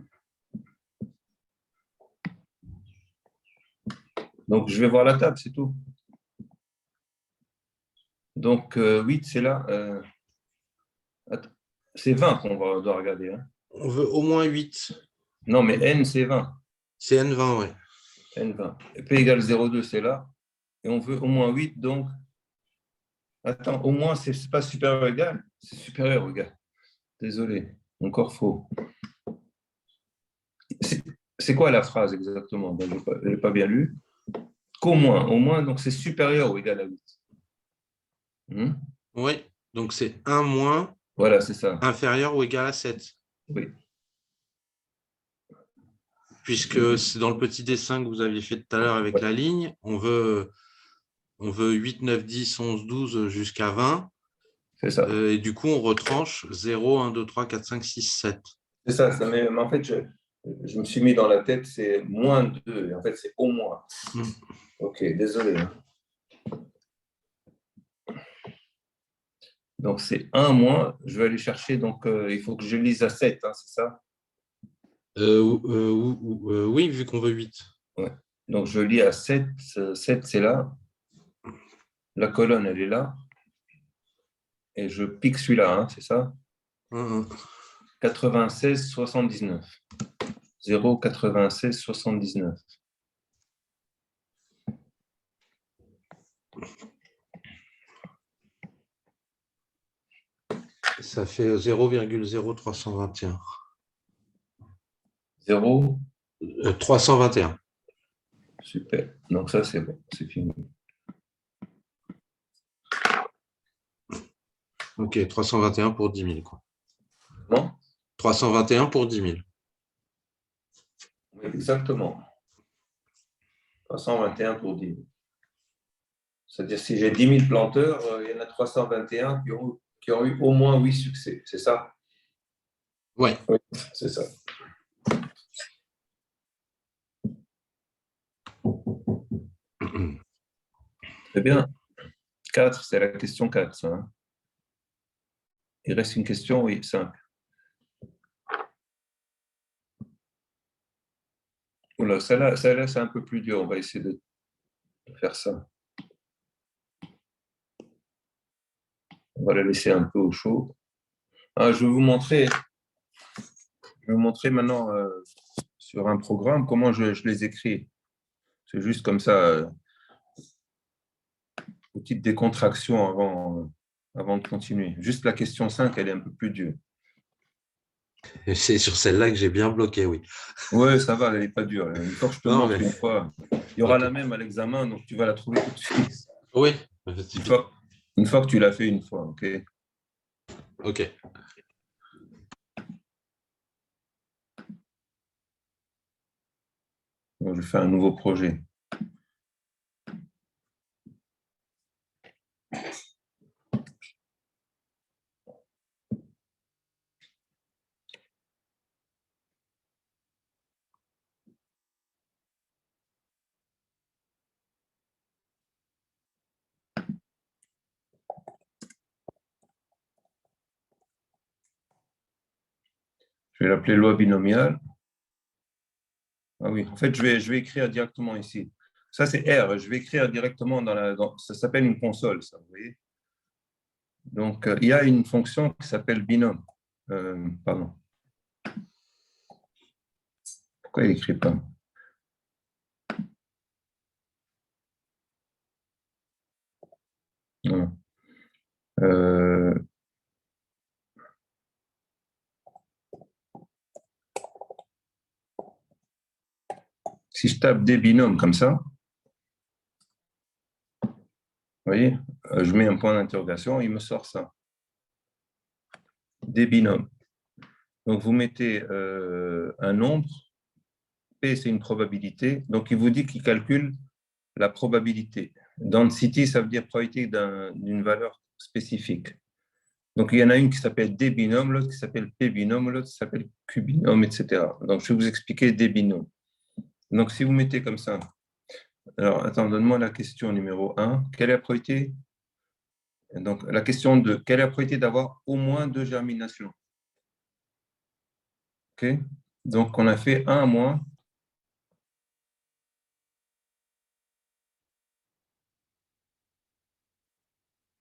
Donc, je vais voir la table, c'est tout. Donc, 8, c'est là. C'est 20 doit regarder. Hein. On veut au moins 8. Non, mais n, c'est 20. C'est N20, oui. N20. Et P égale 0,2, c'est là. Et on veut au moins 8, donc. Attends, au moins, c'est pas supérieur ou égal. C'est supérieur ou égal. Désolé, encore faux. C'est quoi la phrase exactement? Ben, je n'ai pas bien lu. Qu'au moins, donc c'est supérieur ou égal à 8. Oui, donc c'est 1 moins Voilà, c'est ça. inférieur ou égal à 7. Oui. Puisque c'est dans le petit dessin que vous aviez fait tout à l'heure avec la ligne, on veut 8, 9, 10, 11, 12 jusqu'à 20. C'est ça. Et du coup, on retranche 0, 1, 2, 3, 4, 5, 6, 7. C'est ça, mais en fait, je me suis mis dans la tête, c'est moins 2. Et en fait, c'est au moins. Ok, désolé. Hein. Donc, c'est 1 moins. Je vais aller chercher, donc il faut que je lise à 7, hein, c'est ça? Oui, vu qu'on veut 8. Ouais. Donc, je lis à 7. 7, c'est là. La colonne, elle est là. Et je pique celui-là, hein, c'est ça? 96, 79. 0, 96, 79. Ça fait 0,0321. 0. 321. Super. Donc ça, c'est bon, c'est fini. Ok, 321 pour 10 000. Quoi. Bon 321 pour 10 000. Oui, exactement. 321 pour 10 000. C'est-à-dire, si j'ai 10 000 planteurs, il y en a 321 qui ont eu au moins 8 succès. C'est ça? Ouais. Oui, c'est ça. Très bien. 4, c'est la question 4. Ça, hein. Il reste une question, oui, 5. Oula, celle-là, c'est un peu plus dur. On va essayer de faire ça. On va la laisser un peu au chaud. Ah, je vais vous montrer maintenant sur un programme comment je les écris. C'est juste comme ça, petite décontraction avant de continuer. Juste la question 5, elle est un peu plus dure. C'est sur celle-là que j'ai bien bloqué, oui. Oui, ça va, elle n'est pas dure. Une fois que je te Non, montre mais... une fois, il y aura okay. la même à l'examen, donc tu vas la trouver tout de suite. Oui. Une fois que tu l'as fait une fois, ok. Ok. Donc, je fais un nouveau projet. Je vais l'appeler loi binomiale. Ah oui, en fait, je vais écrire directement ici. Ça, c'est R. Je vais écrire directement ça s'appelle une console, ça, vous voyez. Donc, il y a une fonction qui s'appelle binôme. Pardon. Pourquoi il n'écrit pas? Voilà. Si je tape des binômes comme ça, vous voyez, je mets un point d'interrogation, il me sort ça. Des binômes. Donc, vous mettez un nombre, P, c'est une probabilité. Donc, il vous dit qu'il calcule la probabilité. Density, ça veut dire probabilité d'une valeur spécifique. Donc, il y en a une qui s'appelle D binôme, l'autre qui s'appelle P binôme, l'autre qui s'appelle Q binôme, etc. Donc, je vais vous expliquer des binômes. Donc, si vous mettez comme ça, alors, attends, donne-moi la question numéro 1. Quelle est la probabilité? Donc, la question 2. Quelle est la probabilité d'avoir au moins 2 germinations? OK? Donc, on a fait 1 à moins.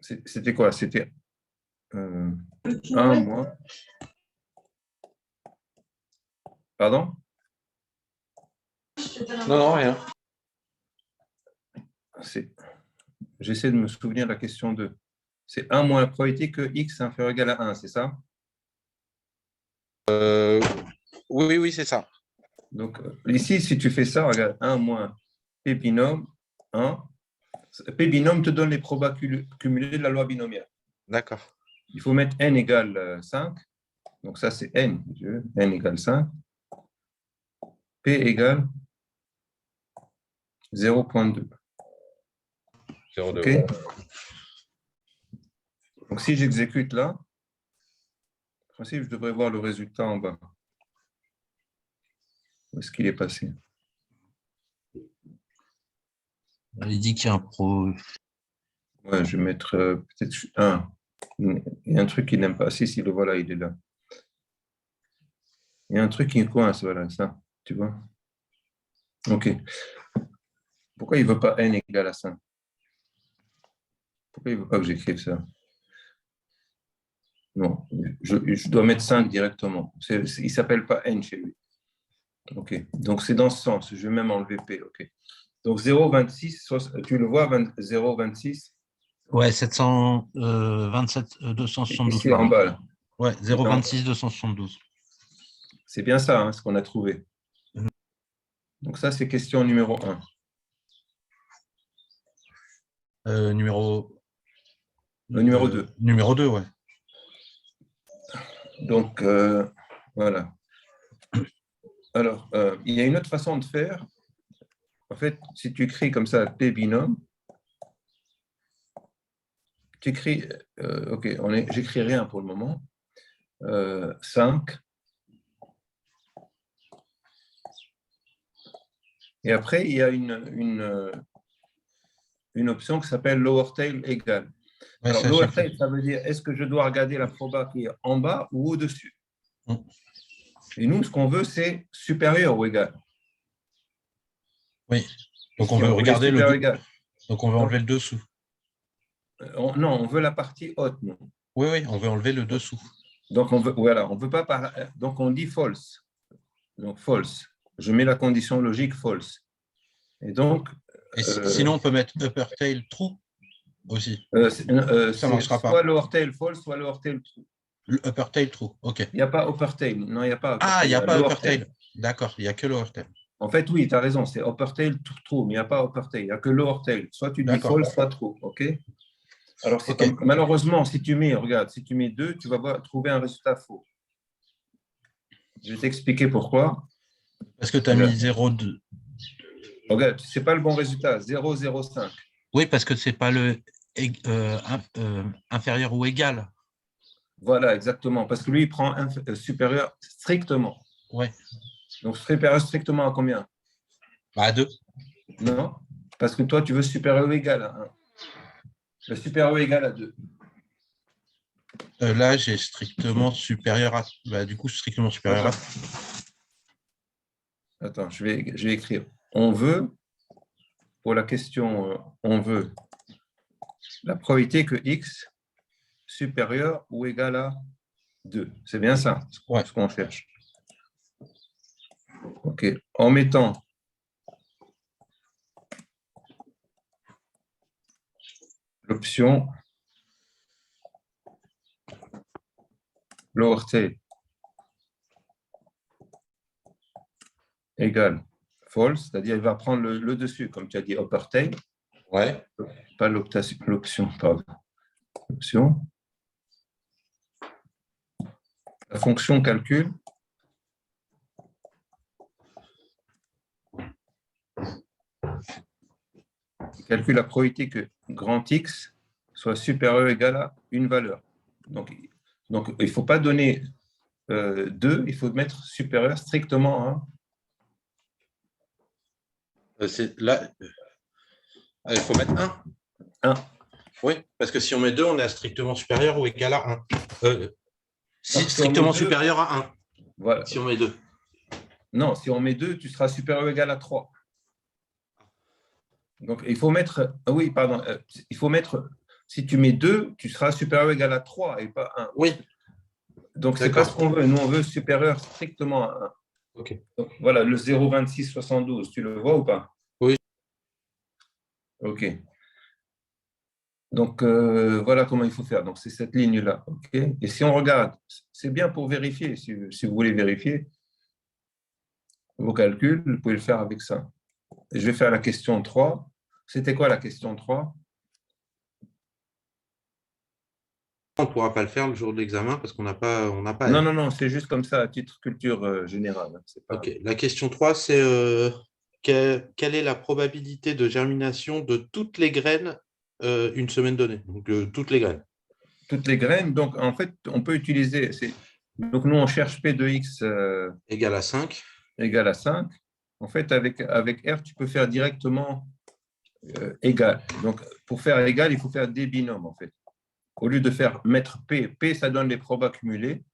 C'était quoi? C'était 1 à moins. Pardon? Non, non, rien. J'essaie de me souvenir de la question 2. C'est 1 moins la probabilité que x est inférieur ou égal à 1, c'est ça? Oui, oui, c'est ça. Donc, ici, si tu fais ça, regarde, 1 moins P binôme, 1. P binôme te donne les probas cumulés de la loi binomiale. D'accord. Il faut mettre n égale 5. Donc, ça, c'est n. N égale 5. P égale 0,2. 0,2. OK? Donc, si j'exécute là, en principe, je devrais voir le résultat en bas. Où est-ce qu'il est passé? Il dit qu'il y a un pro. Ouais, je vais mettre peut-être 1. Il y a un truc qu'il n'aime pas. Si, le voilà, il est là. Il y a un truc qui coince, voilà, ça. Tu vois? OK. Pourquoi il ne veut pas n égale à 5? Pourquoi il ne veut pas que j'écrive ça? Non, je dois mettre 5 directement. Il ne s'appelle pas n chez lui. OK. Donc, c'est dans ce sens. Je vais même enlever P. OK. Donc, 0,26, tu le vois, 0,26? Ouais, 727, 272. Ici, en bas. Là. Ouais, 0,26, 272. C'est bien ça, hein, ce qu'on a trouvé. Donc, ça, c'est question numéro 1. Numéro. Numéro 2. Numéro 2, ouais. Donc, voilà. Alors, il y a une autre façon de faire. En fait, si tu écris comme ça, P binôme, tu écris, OK, j'écris rien pour le moment, 5. Et après, il y a une option qui s'appelle lower tail égal. Ouais, alors, lower tail, ça veut dire, est-ce que je dois regarder la proba qui est en bas ou au-dessus? Et nous, ce qu'on veut, c'est supérieur ou égal. Oui. Donc, ici, on veut regarder le. Égal. Donc, on veut enlever le dessous. Non, on veut la partie haute, non. Oui, oui, on veut enlever le dessous. Donc, on veut pas donc on dit false. Donc, false. Je mets la condition logique false. Et donc. Et sinon, on peut mettre upper tail true aussi. Ça marchera pas. Soit lower tail false, soit lower tail true. Le upper tail true, OK. Il n'y a pas upper tail. Non, il n'y a pas. Il n'y a pas upper tail. D'accord, il n'y a que lower tail. En fait, oui, tu as raison, c'est upper tail true, mais il n'y a pas upper tail. Il n'y a que lower tail. Soit tu dis false, soit true. OK? Alors, malheureusement, si tu mets 2, tu vas trouver un résultat faux. Je vais t'expliquer pourquoi. Parce que tu as mis 0,2. Regarde, ce n'est pas le bon résultat, 0,05. Oui, parce que ce n'est pas le inférieur ou égal. Voilà, exactement. Parce que lui, il prend supérieur strictement. Oui. Donc, supérieur strictement à combien? À 2. Non, parce que toi, tu veux supérieur ou égal à 1. Le supérieur ou égal à 2. Là, j'ai strictement supérieur à. Du coup, strictement supérieur à. Attends, je vais écrire. On veut, pour la question, on veut la probabilité que x supérieur ou égal à 2. C'est bien ça, ce qu'on cherche. OK. En mettant l'option lower tail égale false, c'est-à-dire il va prendre le dessus, comme tu as dit, upper tail. Ouais. Pas l'option, pardon. L'option. La fonction calcule la probabilité que grand X soit supérieur ou égal à une valeur. Donc, il ne faut pas donner 2, il faut mettre supérieur strictement à 1. Là, il faut mettre 1. 1. Oui, parce que si on met 2, on est à strictement supérieur ou égal à 1. Strictement supérieur à 1. Voilà. Si on met 2. Non, si on met 2, tu seras supérieur ou égal à 3. Donc, il faut mettre… Oui, pardon. Il faut mettre… Si tu mets 2, tu seras supérieur ou égal à 3 et pas 1. Oui. Donc, ce n'est pas ce qu'on veut. Nous, on veut supérieur strictement à 1. OK. Donc, voilà, le 0,2672, tu le vois ou pas? Oui. OK. Donc, voilà comment il faut faire. Donc, c'est cette ligne-là. Okay. Et si on regarde, c'est bien pour vérifier. Si vous voulez vérifier vos calculs, vous pouvez le faire avec ça. Et je vais faire la question 3. C'était quoi la question 3? On ne pourra pas le faire le jour de l'examen parce qu'on n'a pas. Non, c'est juste comme ça, à titre culture générale. Pas… OK. La question 3, c'est quelle est la probabilité de germination de toutes les graines une semaine donnée? Donc, toutes les graines. Toutes les graines. Donc, en fait, on peut utiliser… Donc, nous, on cherche P de X Égal à 5. Égal à 5. En fait, avec R, tu peux faire directement égal. Donc, pour faire égal, il faut faire des binômes, en fait. Au lieu de mettre P, ça donne les probas cumulés.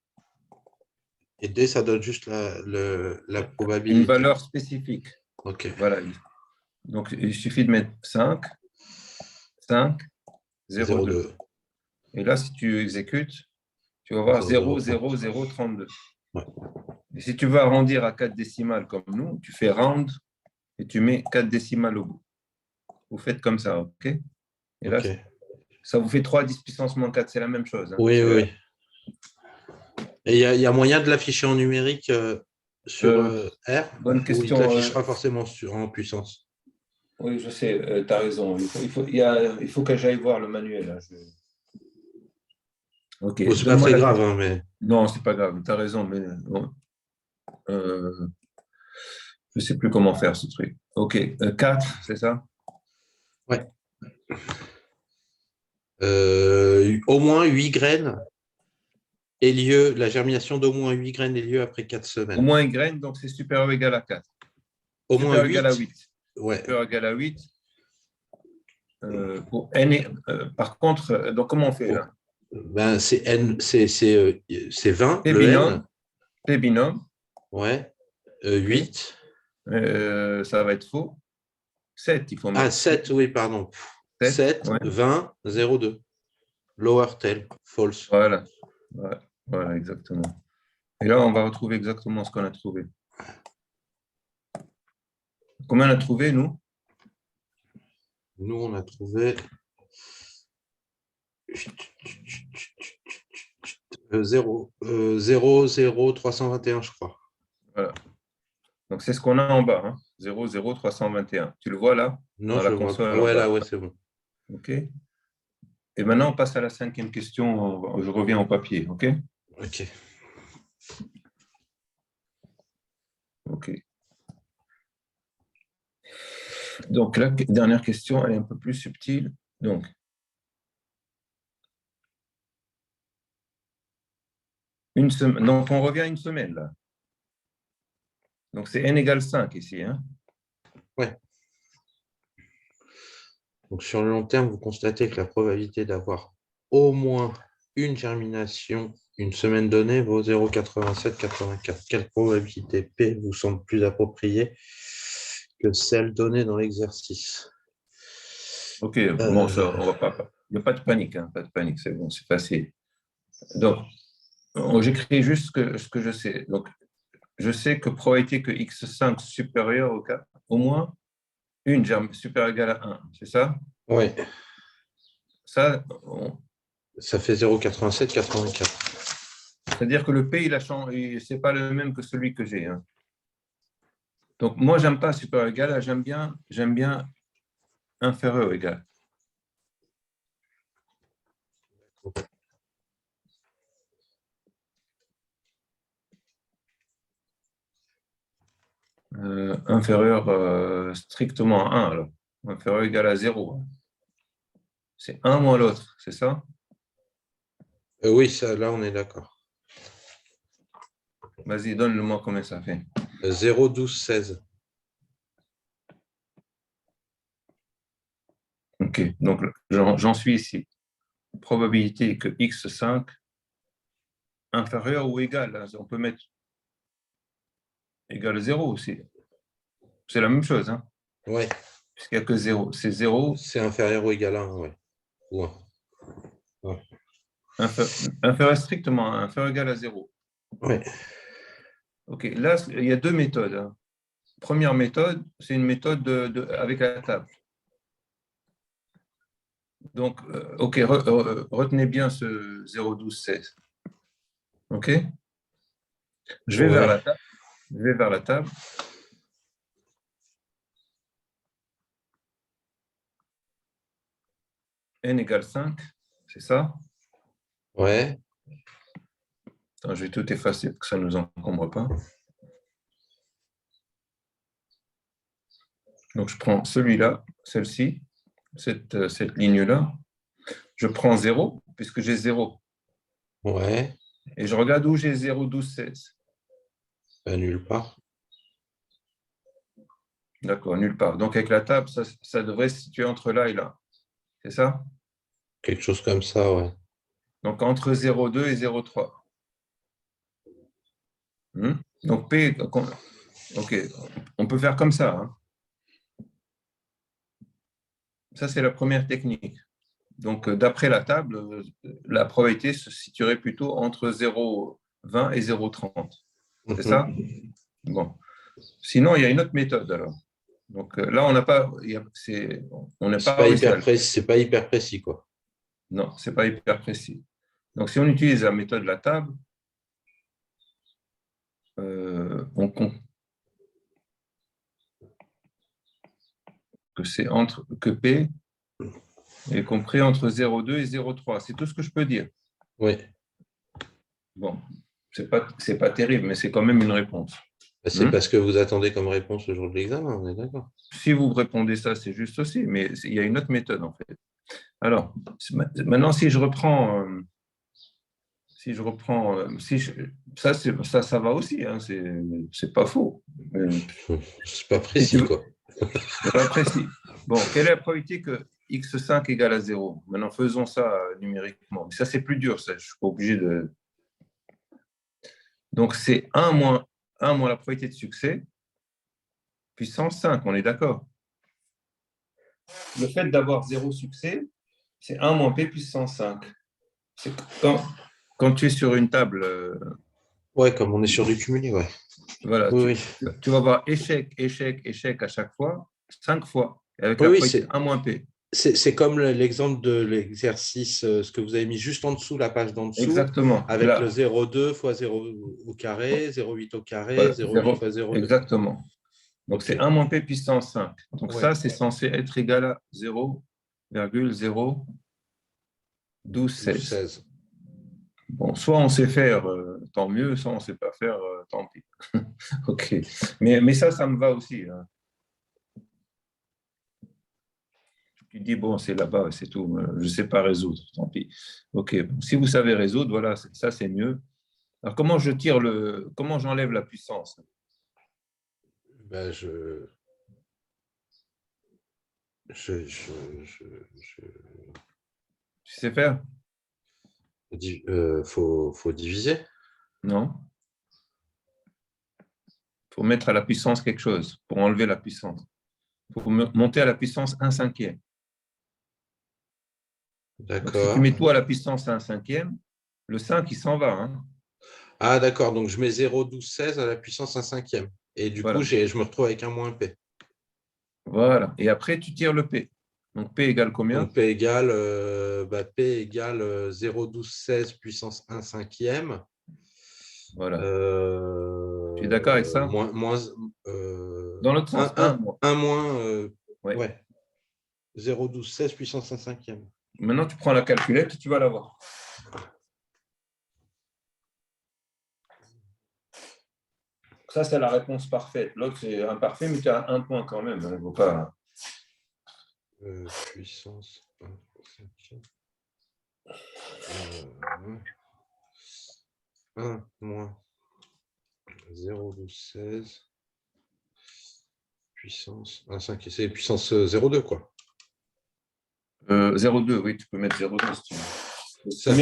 Et D, ça donne juste la probabilité. Une valeur spécifique. OK. Voilà. Donc, il suffit de mettre 5, 5, 0, 2. Et là, si tu exécutes, tu vas voir 0, 0, 0, 32. Ouais. Et si tu veux arrondir à 4 décimales comme nous, tu fais round et tu mets 4 décimales au bout. Vous faites comme ça, OK? Et là, ça vous fait 3 10 puissance moins 4, c'est la même chose. Hein. Oui. Et il y a moyen de l'afficher en numérique sur R? Bonne question. Ou il l'affichera forcément en puissance? Oui, je sais, tu as raison. Il faut que j'aille voir le manuel. Là. Okay. C'est pas très grave. Hein, mais… Non, c'est pas grave, tu as raison. Mais je ne sais plus comment faire ce truc. OK, 4, c'est ça? Oui. Au moins 8 graines ait lieu, la germination d'au moins 8 graines ait lieu après 4 semaines. Au moins une graine, donc c'est supérieur ou égal à 4. Au moins 8. Égal à 8. Ouais. Supérieur ou égal à 8. Pour N, par contre, donc comment on fait là? Ben, c'est 20, P le binôme, N. P binôme. Ouais. 8. Ça va être faux. 7, il faut mettre. 7, oui, pardon. 7, ouais. 20, 0,2. Lower tail, false. Voilà, exactement. Et là, on va retrouver exactement ce qu'on a trouvé. Combien on a trouvé, nous? Nous, on a trouvé 0, 321, je crois. Voilà. Donc, c'est ce qu'on a en bas, hein, 0, 0, 321. Tu le vois là? Non, je le vois pas. Ouais, là, ouais, c'est bon. OK. Et maintenant, on passe à la 5e question. Je reviens au papier, OK? OK. OK. Donc, la dernière question, elle est un peu plus subtile. Donc, une semaine. Donc, on revient à une semaine, là. Donc, c'est n égale 5 ici. Hein? Ouais. Donc, sur le long terme, vous constatez que la probabilité d'avoir au moins une germination une semaine donnée vaut 0,8784. Quelle probabilité P vous semble plus appropriée que celle donnée dans l'exercice? OK, bon, ça, on va pas. Il n'y a pas de panique, hein, pas de panique, c'est bon, c'est facile. Donc, j'écris juste ce que je sais. Donc, je sais que probabilité que x5 supérieur au 4, au moins une germe supérieure ou égale à 1, c'est ça? Oui. Ça fait 0,8784. C'est-à-dire que le P, il a changé, c'est pas le même que celui que j'ai. Hein. Donc, moi, j'aime pas supérieur ou égal, j'aime bien inférieur ou égal. Inférieur strictement à 1, alors. Inférieur ou égal à 0. C'est un moins l'autre, c'est ça? Oui, ça, là, on est d'accord. Vas-y, donne-le-moi combien ça fait. 0, 12, 16. OK, donc j'en suis ici. Probabilité que x5 inférieur ou égal, hein, on peut mettre égal à 0 aussi. C'est la même chose, hein, Ouais, puisqu'il n'y a que 0. C'est 0 c'est inférieur ou égal à 1, ouais. Ou 1. Ouais. inférieur strictement, inférieur ou égal à 0. Ouais. OK, là, il y a deux méthodes, hein. Première méthode, c'est une méthode avec la table. Donc, OK, retenez bien ce 0, 12, 16. OK? Je vais vers la table. Je vais vers la table. N égale 5, c'est ça? Ouais. Attends, je vais tout effacer pour que ça ne nous encombre pas. Donc, je prends celui-là, celle-ci, cette ligne-là. Je prends 0, puisque j'ai 0. Ouais. Et je regarde où j'ai 0, 12, 16. Ben, nulle part. D'accord, nulle part. Donc, avec la table, ça devrait se situer entre là et là. C'est ça? Quelque chose comme ça, ouais. Donc, entre 0,2 et 0,3. Donc, P, OK, on peut faire comme ça, hein. Ça, c'est la première technique. Donc, d'après la table, la probabilité se situerait plutôt entre 0,20 et 0,30. C'est ça? Bon. Sinon, il y a une autre méthode alors. Donc là, on n'a pas, on n'a pas réussi à le faire. C'est pas hyper précis, quoi. Non, ce n'est pas hyper précis. Donc, si on utilise la méthode de la table, on compte que P est compris entre 0,2 et 0,3. C'est tout ce que je peux dire. Oui. Bon, c'est pas terrible, mais c'est quand même une réponse. C'est parce que vous attendez comme réponse le jour de l'examen, on est d'accord. Si vous répondez ça, c'est juste aussi, mais il y a une autre méthode en fait. Alors, maintenant, si je reprends, ça va aussi, hein, c'est pas faux. C'est pas précis, quoi. C'est pas précis. Bon, quelle est la probabilité que x5 égale à 0? Maintenant, faisons ça numériquement. Mais ça, c'est plus dur, ça. Je ne suis pas obligé de. Donc, c'est 1 moins la probabilité de succès, puissance 5, on est d'accord. Le fait d'avoir 0 succès, c'est 1 moins p puissance 5. C'est quand tu es sur une table. Ouais, comme on est sur du cumulé, ouais. Voilà, Oui, tu vas avoir échec, échec, échec à chaque fois, 5 fois, avec oui, la oui, probabilité 1 moins p. c'est comme l'exemple de l'exercice, ce que vous avez mis juste en dessous, la page d'en dessous, Exactement. avec Là, le 0,2 fois 0 au carré, 0,8 au carré, voilà, 0,8 fois 0,2. exactement. Donc, Ok. c'est 1 moins p puissance 5. Donc, Ouais. ça, c'est censé être égal à 0,01216. 16. Bon, soit on sait faire, tant mieux, soit on ne sait pas faire, tant pis. OK. Mais ça me va aussi, hein. Tu dis, bon, c'est là-bas, c'est tout. Je ne sais pas résoudre, tant pis. OK. Bon, si vous savez résoudre, voilà, ça, c'est mieux. Alors, comment j'enlève la puissance? Ben, Tu sais faire? faut diviser. Non. Il faut mettre à la puissance quelque chose pour enlever la puissance. Il faut monter à la puissance 1 cinquième. Donc, si tu D'accord. mets tout à la puissance 1 cinquième, le 5, il s'en va, hein. Ah, d'accord. Donc, je mets 0,12, 16 à la puissance 1 cinquième. Et du Voilà. coup, je me retrouve avec un moins P. Voilà. Et après, tu tires le P. Donc, P égale combien? Donc, P égale 0,12, 16 puissance 1 cinquième. Voilà. Tu es d'accord avec ça? Dans l'autre sens, 1 moins. 1 moins Ouais. ouais, 0,12, 16 puissance 1 cinquième. Maintenant, tu prends la calculette et tu vas l'avoir. Ça, c'est la réponse parfaite. L'autre, c'est imparfait, mais tu as un point quand même. Il ne faut pas. Puissance 1 cinquième. 1 moins 0,1216 puissance 1,5. C'est puissance 0,2, quoi. 0,2, oui, tu peux mettre 0,2 si tu veux. Ça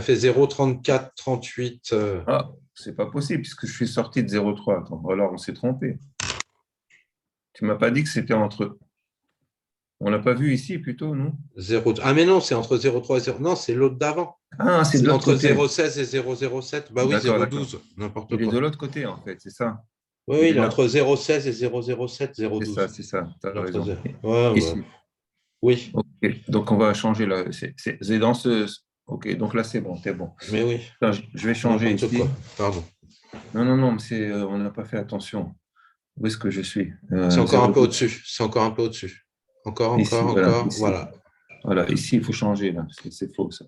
fait 0,34, 38. Ah, c'est pas possible puisque je suis sorti de 0,3. Attends, alors on s'est trompé. Tu m'as pas dit que c'était entre. On l'a pas vu ici plutôt, non? 0... Ah, mais non, c'est entre 0,3 et 0. Non, c'est l'autre d'avant. Ah, c'est de C'est l'autre entre côté. 0,16 et 0,07. Bah oui, D'accord, 0,12, n'importe Il est de quoi. l'autre côté en fait, c'est ça. Oui, Il est il est là. entre 0,16 et 0,07, C'est ça, 0,12. c'est ça. Tu as Entre raison. 0. Ouais, bah, Ici. oui, Ok. Donc on va changer là. C'est dans ce. Ok, donc là c'est bon, c'est bon. mais oui, Attends, je vais changer n'importe ici. quoi. Pardon. Non, non, non, mais on n'a pas fait attention. Où est-ce que je suis? C'est encore un peu 0,2. au-dessus. C'est encore un peu au-dessus. Encore, Ici, encore, voilà, encore. ici. Voilà. Voilà, ici, il faut changer là, parce que c'est faux ça.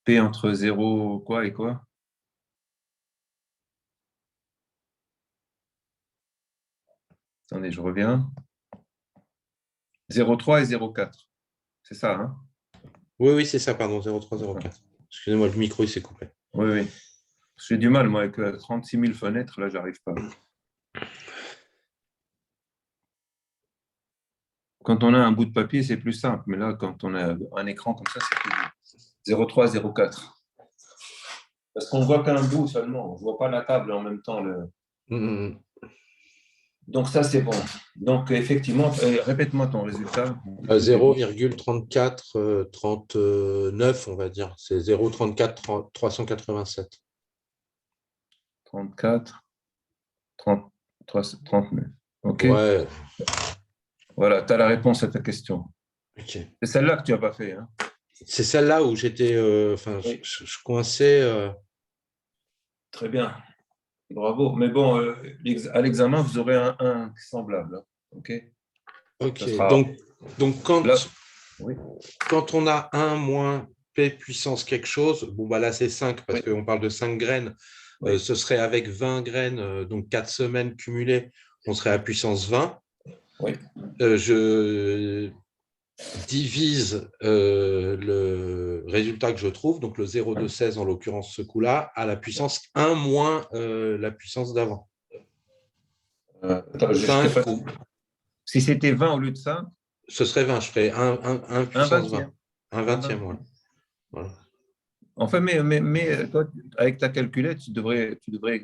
P entre 0, quoi et quoi? Attendez, je reviens. 0,3 et 0,4. C'est ça, hein? Oui, oui, c'est ça, pardon, 0,3, 0,4. Excusez-moi, le micro, il s'est coupé. Oui, oui. J'ai du mal, moi, avec 36 000 fenêtres, là, j'arrive pas. Quand on a un bout de papier, c'est plus simple, mais là, quand on a un écran comme ça, c'est plus dur. 0,3, 0,4. Parce qu'on ne voit qu'un bout seulement, on ne voit pas la table en même temps. Donc ça, c'est bon. Donc effectivement, répète-moi ton résultat. 0,34, 39, on va dire. C'est 0,34, 387. 34, 30, 39. OK. Ouais, Voilà, tu as la réponse à ta question. ok. C'est celle-là que tu n'as pas fait. Hein? C'est celle-là où j'étais, Oui. je coinçais. Très bien. Bravo. Mais bon, à l'examen, vous aurez un semblable. Hein. OK. Ok, Ça sera... donc Là, oui. quand on a 1 moins P puissance quelque chose, bon, bah là c'est 5 parce Oui. qu'on parle de 5 graines, Oui. ce serait avec 20 graines, donc 4 semaines cumulées, on serait à puissance 20. Oui. Je divise le résultat que je trouve, donc le 0,216 en l'occurrence ce coup-là, à la puissance 1 moins la puissance d'avant. Attends, je 5, pas... Si c'était 20 au lieu de ça, ce serait 20, je ferais 1 un puissance 20. vingtième. Un vingtième, ouais. Voilà. Enfin, mais toi, avec ta calculette, tu devrais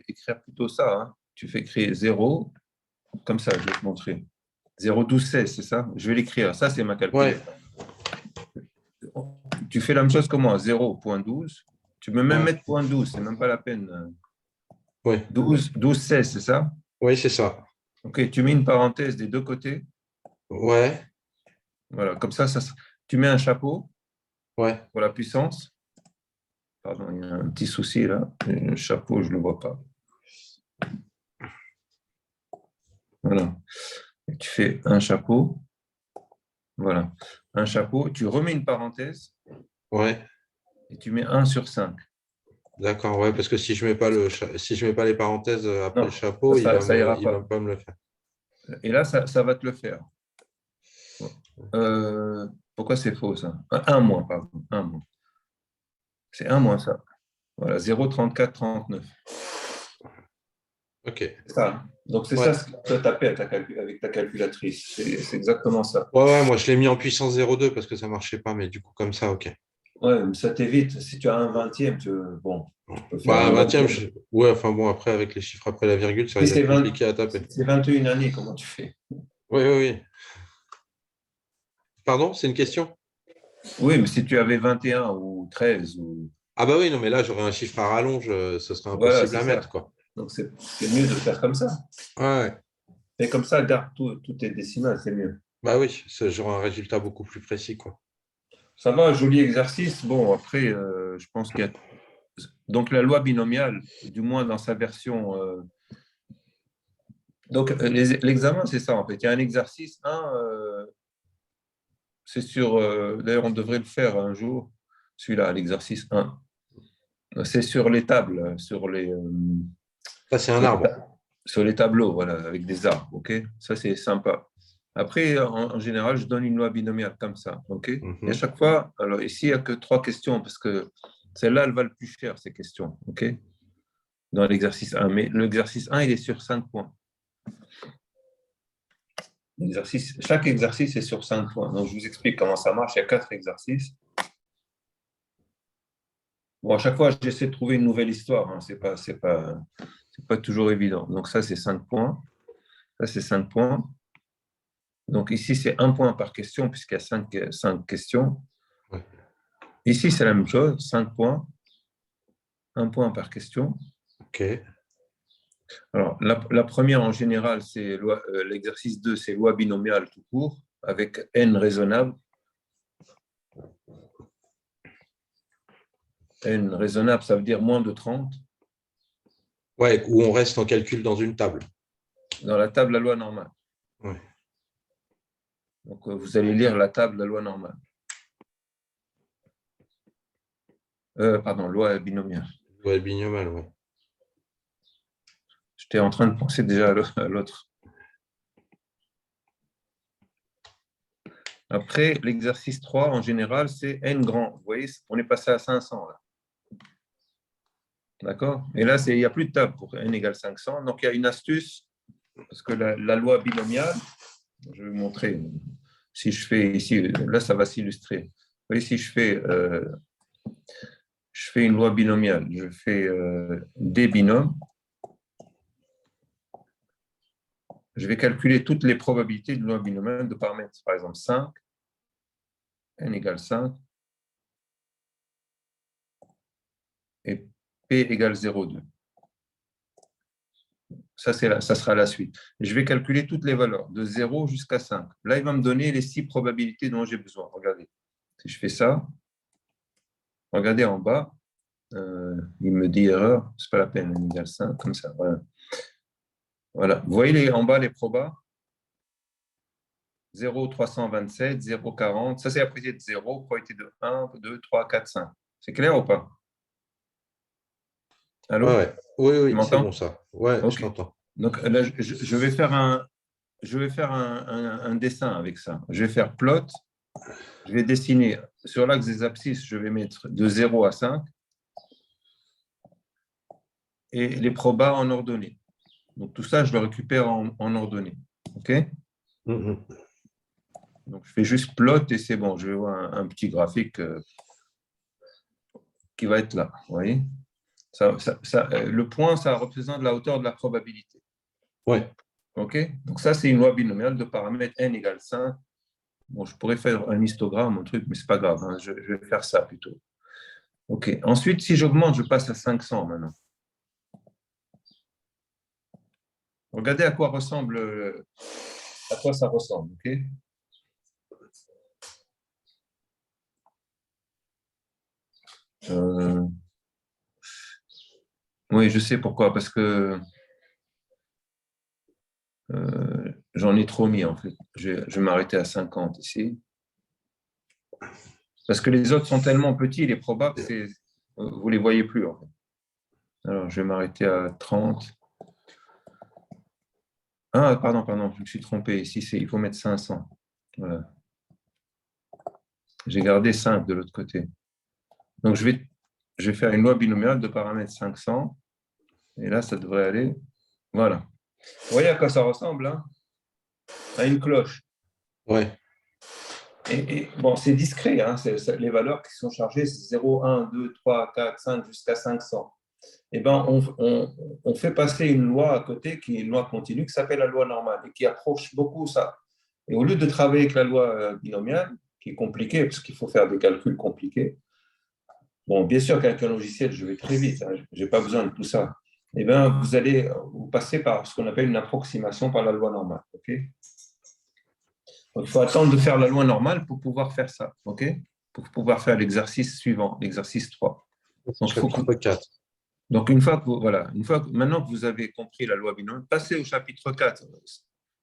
écrire plutôt ça. Hein. Tu fais écrire 0, comme ça, je vais te montrer. 0,1216, c'est ça? Je vais l'écrire. Ça, c'est ma Ouais, calculette. Tu fais la même chose que moi, 0,12. Tu peux même ouais, mettre 0,12, c'est même pas la peine. ouais. 12,16, c'est ça? Oui, c'est ça. Ok, tu mets une parenthèse des deux côtés. Ouais, Voilà, comme ça, tu mets un chapeau ouais. pour la puissance. Pardon, il y a un petit souci là. Le chapeau, je ne le vois pas. Voilà. Et tu fais un chapeau. Voilà. Un chapeau. Tu remets une parenthèse Ouais, et tu mets 1 sur 5. d'accord, ouais, parce que si je mets pas si je mets pas les parenthèses après le Non, chapeau, ça ira il va pas. pas me le faire. Et là, ça va te le faire. Pourquoi c'est faux ça? Un moins, pardon. Un moins. C'est un moins ça. Voilà, 0,3439. Ok. C'est ça. Hein. Donc c'est Ouais. ça ce que tu as tapé avec ta calculatrice. C'est exactement ça. Ouais, ouais, moi je l'ai mis en puissance 0,2 parce que ça marchait pas, mais du coup comme ça, ok. Ouais, mais ça t'évite. Si tu as un vingtième, bon, tu peux faire Bah, un un 20e, vingtième. ouais, enfin bon, après avec les chiffres après la virgule, ça Si risque c'est d'être compliqué à taper. 21 années, comment tu fais? Oui, oui, oui. Pardon, c'est une question? Oui, mais si tu avais 21 ou 13, ou... Ah bah oui, non, mais là j'aurais un chiffre à rallonge, ce serait voilà, impossible c'est à ça. mettre, quoi. Donc c'est mieux de faire comme ça. Ouais, Et comme ça, garde tout tes décimales, c'est mieux. bah oui, j'aurai un résultat beaucoup plus précis, quoi. Ça va, joli exercice. Bon, après, je pense qu'il y a... Donc la loi binomiale, du moins dans sa version... Donc l'examen, c'est ça en fait. Il y a un exercice, c'est sur... D'ailleurs, on devrait le faire un jour, celui-là, l'exercice 1. C'est sur les tables, Ça, c'est un arbre. sur les tableaux, voilà, avec des arbres, ok? Ça, c'est sympa. Après, en général, je donne une loi binomiale comme ça. OK? Et à Mhm. chaque fois, alors ici, il n'y a que 3 questions parce que celle-là, elle va le plus cher, ces questions. OK? Dans l'exercice 1. Mais l'exercice 1, il est sur 5 points. Chaque exercice est sur 5 points. Donc, je vous explique comment ça marche. Il y a 4 exercices. Bon, à chaque fois, j'essaie de trouver une nouvelle histoire. Hein. C'est pas toujours évident. Donc, ça, c'est 5 points. Ça, c'est 5 points. Donc, ici, c'est 1 point par question, puisqu'il y a 5 questions. Ouais. Ici, c'est la même chose, 5 points. 1 point par question. OK. Alors, la première, en général, c'est l'exercice 2, c'est loi binomiale tout court, avec n raisonnable. N raisonnable, ça veut dire moins de 30. Ouais, où on reste en calcul dans une table. Dans la table, la loi normale. Ouais. Donc, vous allez lire la table, la loi normale. Pardon, loi binomiale. Ouais, binomial, ouais. J'étais en train de penser déjà à l'autre. Après, l'exercice 3, en général, c'est n grand. Vous voyez, on est passé à 500 là. D'accord? Et là, il n'y a plus de table pour n égale 500. Donc, il y a une astuce, parce que la loi binomiale, je vais vous montrer. Si je fais ici, là, ça va s'illustrer. Vous voyez, si je fais une loi binomiale, je fais des binômes, je vais calculer toutes les probabilités de loi binomiale de paramètres. Par exemple, 5, n égale 5, et p égale 0,2. Ça sera la suite. Je vais calculer toutes les valeurs, de 0 jusqu'à 5. Là, il va me donner les 6 probabilités dont j'ai besoin. Regardez. Si je fais ça, regardez en bas, il me dit erreur, c'est pas la peine, n égale 5, comme ça. Voilà. Vous voyez en bas les probas 0,327, 0,40. Ça, c'est la probabilité de 0, probabilité de 1, 2, 3, 4, 5. C'est clair ou pas? Allô? Ouais. Oui, Tu oui, c'est m'entends? bon ça. Ouais, je OK. t'entends. Donc là, je vais faire un dessin avec ça. Je vais faire plot. Je vais dessiner sur l'axe des abscisses, je vais mettre de 0 à 5 et les probas en ordonnée. Donc tout ça, je le récupère en ordonnée. OK? Mhm. Donc je fais juste plot et c'est bon. Je vais voir un petit graphique qui va être là. Vous voyez? Le point, ça représente la hauteur de la probabilité. Ouais. OK? Donc ça, c'est une loi binomiale de paramètres n égale 5. Bon, je pourrais faire un histogramme, un truc, mais ce n'est pas grave. Hein. Je vais faire ça plutôt. OK. Ensuite, si j'augmente, je passe à 500 maintenant. Regardez à quoi ça ressemble. OK? Oui, je sais pourquoi. Parce que j'en ai trop mis, en fait. Je vais m'arrêter à 50 ici. Parce que les autres sont tellement petits, il est probable que vous ne les voyez plus, en fait. Alors, je vais m'arrêter à 30. Ah, pardon, je me suis trompé. Ici, il faut mettre 500. Voilà. J'ai gardé 5 de l'autre côté. Donc, je vais faire une loi binomiale de paramètres 500. Et là, ça devrait aller. Voilà. Vous voyez à quoi ça ressemble, hein? À une cloche. Ouais. Et bon, c'est discret. Hein? Les valeurs qui sont chargées, c'est 0, 1, 2, 3, 4, 5 jusqu'à 500. Eh ben, on fait passer une loi à côté qui est une loi continue qui s'appelle la loi normale et qui approche beaucoup ça. Et au lieu de travailler avec la loi binomiale, qui est compliquée parce qu'il faut faire des calculs compliqués, bon, bien sûr qu'avec un logiciel, je vais très vite, hein, je n'ai pas besoin de tout ça. Eh bien, vous passer par ce qu'on appelle une approximation par la loi normale. Okay? Donc, il faut attendre de faire la loi normale pour pouvoir faire ça. Okay? Pour pouvoir faire l'exercice suivant, l'exercice 3. Donc, Chapitre 4. Donc, maintenant que vous avez compris la loi binomiale, passez au chapitre 4.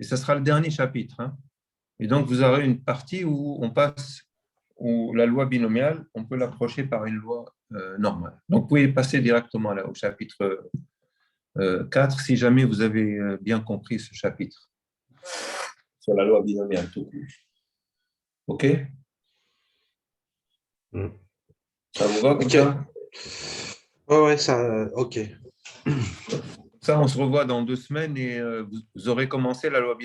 Et ce sera le dernier chapitre. Hein. Et donc, vous aurez une partie où la loi binomiale, on peut l'approcher par une loi normale. Donc, vous pouvez passer directement là, au chapitre 4 si jamais vous avez bien compris ce chapitre. sur la loi binomiale tout court. OK? Mm. Ça vous va comme Ok. ça? Ouais, ça, ok. Ça, on se revoit dans 2 semaines et vous aurez commencé la loi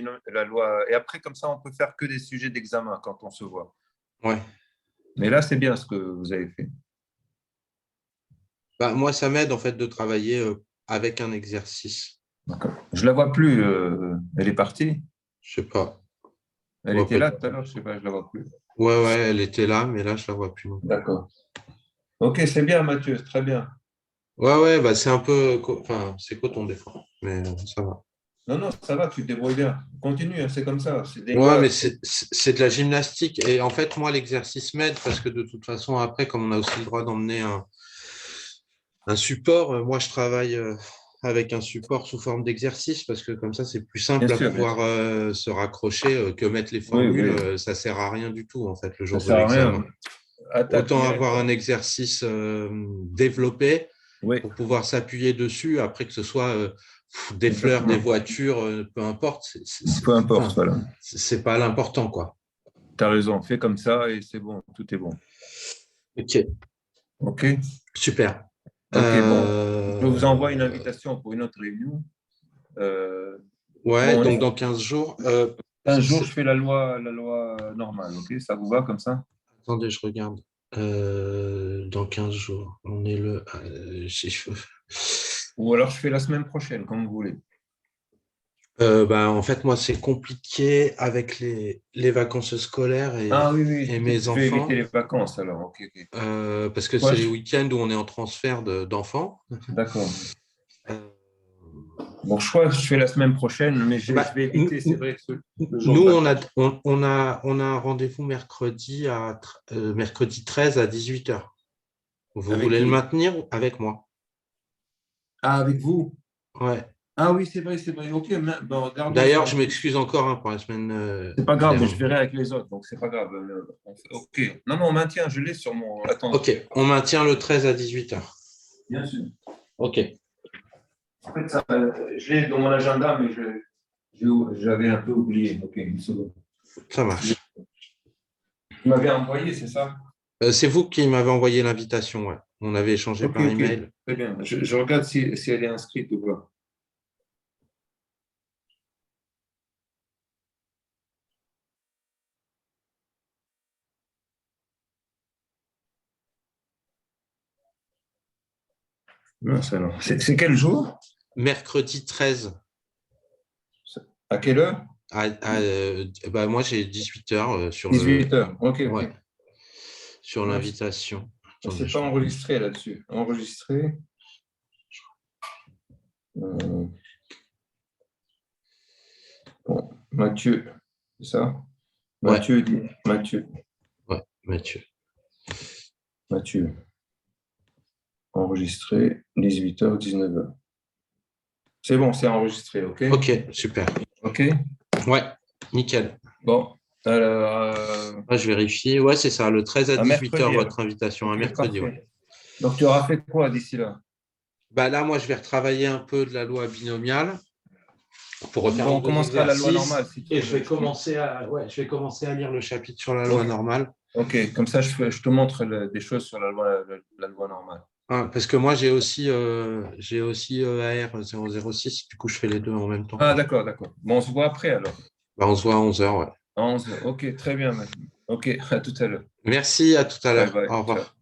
Et après, comme ça, on peut faire que des sujets d'examen quand on se voit. Ouais. Mais là, c'est bien ce que vous avez fait. Bah, moi, ça m'aide en fait de travailler avec un exercice. D'accord. Je la vois plus. Elle est partie. Je sais pas. Elle Ouais, était là tout à l'heure. Je sais pas. Je la vois plus. ouais, elle était là, mais là, je la vois plus. Non. D'accord. OK, c'est bien, Mathieu. C'est très bien. Ouais, bah, c'est un peu, enfin, c'est coton des fois, mais ça va. Non, non, ça va. Tu te débrouilles bien. Continue. Hein, c'est comme ça. C'est des Ouais, lois. mais c'est de la gymnastique. Et en fait, moi, l'exercice m'aide parce que de toute façon, après, comme on a aussi le droit d'emmener un support, moi, je travaille avec un support sous forme d'exercice parce que comme ça, c'est plus Bien simple à sûr. pouvoir se raccrocher que mettre les Oui, formules. oui. Ça sert à rien du tout, en fait, le Ça jour de sert à l'examen. rien. Attaque Autant avoir un directement. exercice développé Oui, pour pouvoir s'appuyer dessus, après que ce soit des fleurs, des exactement. voitures, peu importe, Peu importe. enfin, Voilà. c'est pas l'important, quoi. Tu as raison. Fais comme ça et c'est bon. Tout est bon. Ok, OK? super. OK, bon. Je vous envoie une Euh, invitation pour une autre réunion. Euh, ouais, bon, donc dans 15 jours. 15 jours, je fais la loi normale. OK? Ça vous va comme ça? Attendez, je regarde. Dans 15 jours, on est le. Ou alors je fais la semaine prochaine, comme vous voulez. Bah, en fait, moi, c'est compliqué avec les vacances scolaires Ah oui, et oui, mes je vais éviter enfants, les vacances alors. OK, OK. parce que Quoi, c'est les week-ends où on est en transfert d'enfants. D'accord. Euh, Bon, je fais la semaine prochaine, mais je bah, vais éviter, c'est vrai, le jour nous, de on a, vacances. on a un rendez-vous mercredi 13 à 18h. Vous Avec voulez le qui? maintenir avec moi? Ah, avec vous? Ouais. Ah oui, c'est vrai, c'est vrai. OK, bon, gardons D'ailleurs, ça. je m'excuse encore pour la semaine C'est pas grave, mais je dernière. verrai avec les autres, donc c'est pas grave. OK. Non, non, on maintient, je l'ai sur mon. Attends. Ok, on maintient le 13 à 18h. Bien sûr. Ok, En fait, ça, je l'ai dans mon agenda, mais j'avais un peu oublié. OK, une seconde. ça marche. Tu m'avais envoyé, c'est ça? C'est vous qui m'avez envoyé l'invitation, ouais. On avait échangé OK, par OK. email. Très bien. Je regarde si elle est inscrite ou pas. Non, ça non. C'est quel jour? Mercredi 13 À quelle heure? bah, moi, j'ai 18h sur 18 heures. OK, ouais, OK. sur Ouais, l'invitation. Attendez, c'est pas enregistré là-dessus. Enregistré. Euh, bon, Mathieu, c'est ça? ouais, Mathieu, Mathieu. Mathieu. Enregistré, 18h, 19h. C'est bon, c'est enregistré, OK? Ok, super. OK? Ouais, nickel. Bon, alors, Ah, je vérifie. Ouais, c'est ça, le 13 à un 18h, mercredi alors. votre invitation, un OK, mercredi, ouais. parfait. Donc, tu auras fait quoi d'ici là? Bah, là, moi, je vais retravailler un peu de la loi binomiale pour refaire Bon, un on peu commencera la loi d'exercices normale si tu et veux. je vais commencer à lire le chapitre sur la loi OK, normale. OK. Comme ça, je te montre des choses sur la loi normale. Hein, parce que moi, j'ai aussi EAR 006, du coup, je fais les deux en même temps. Ah, d'accord, d'accord. Bon, on se voit après alors. Bah, on se voit à 11h, ouais. À 11h. OK, très bien. OK, à tout à l'heure. Merci, à tout à Bye l'heure. bye. Au Ciao. revoir.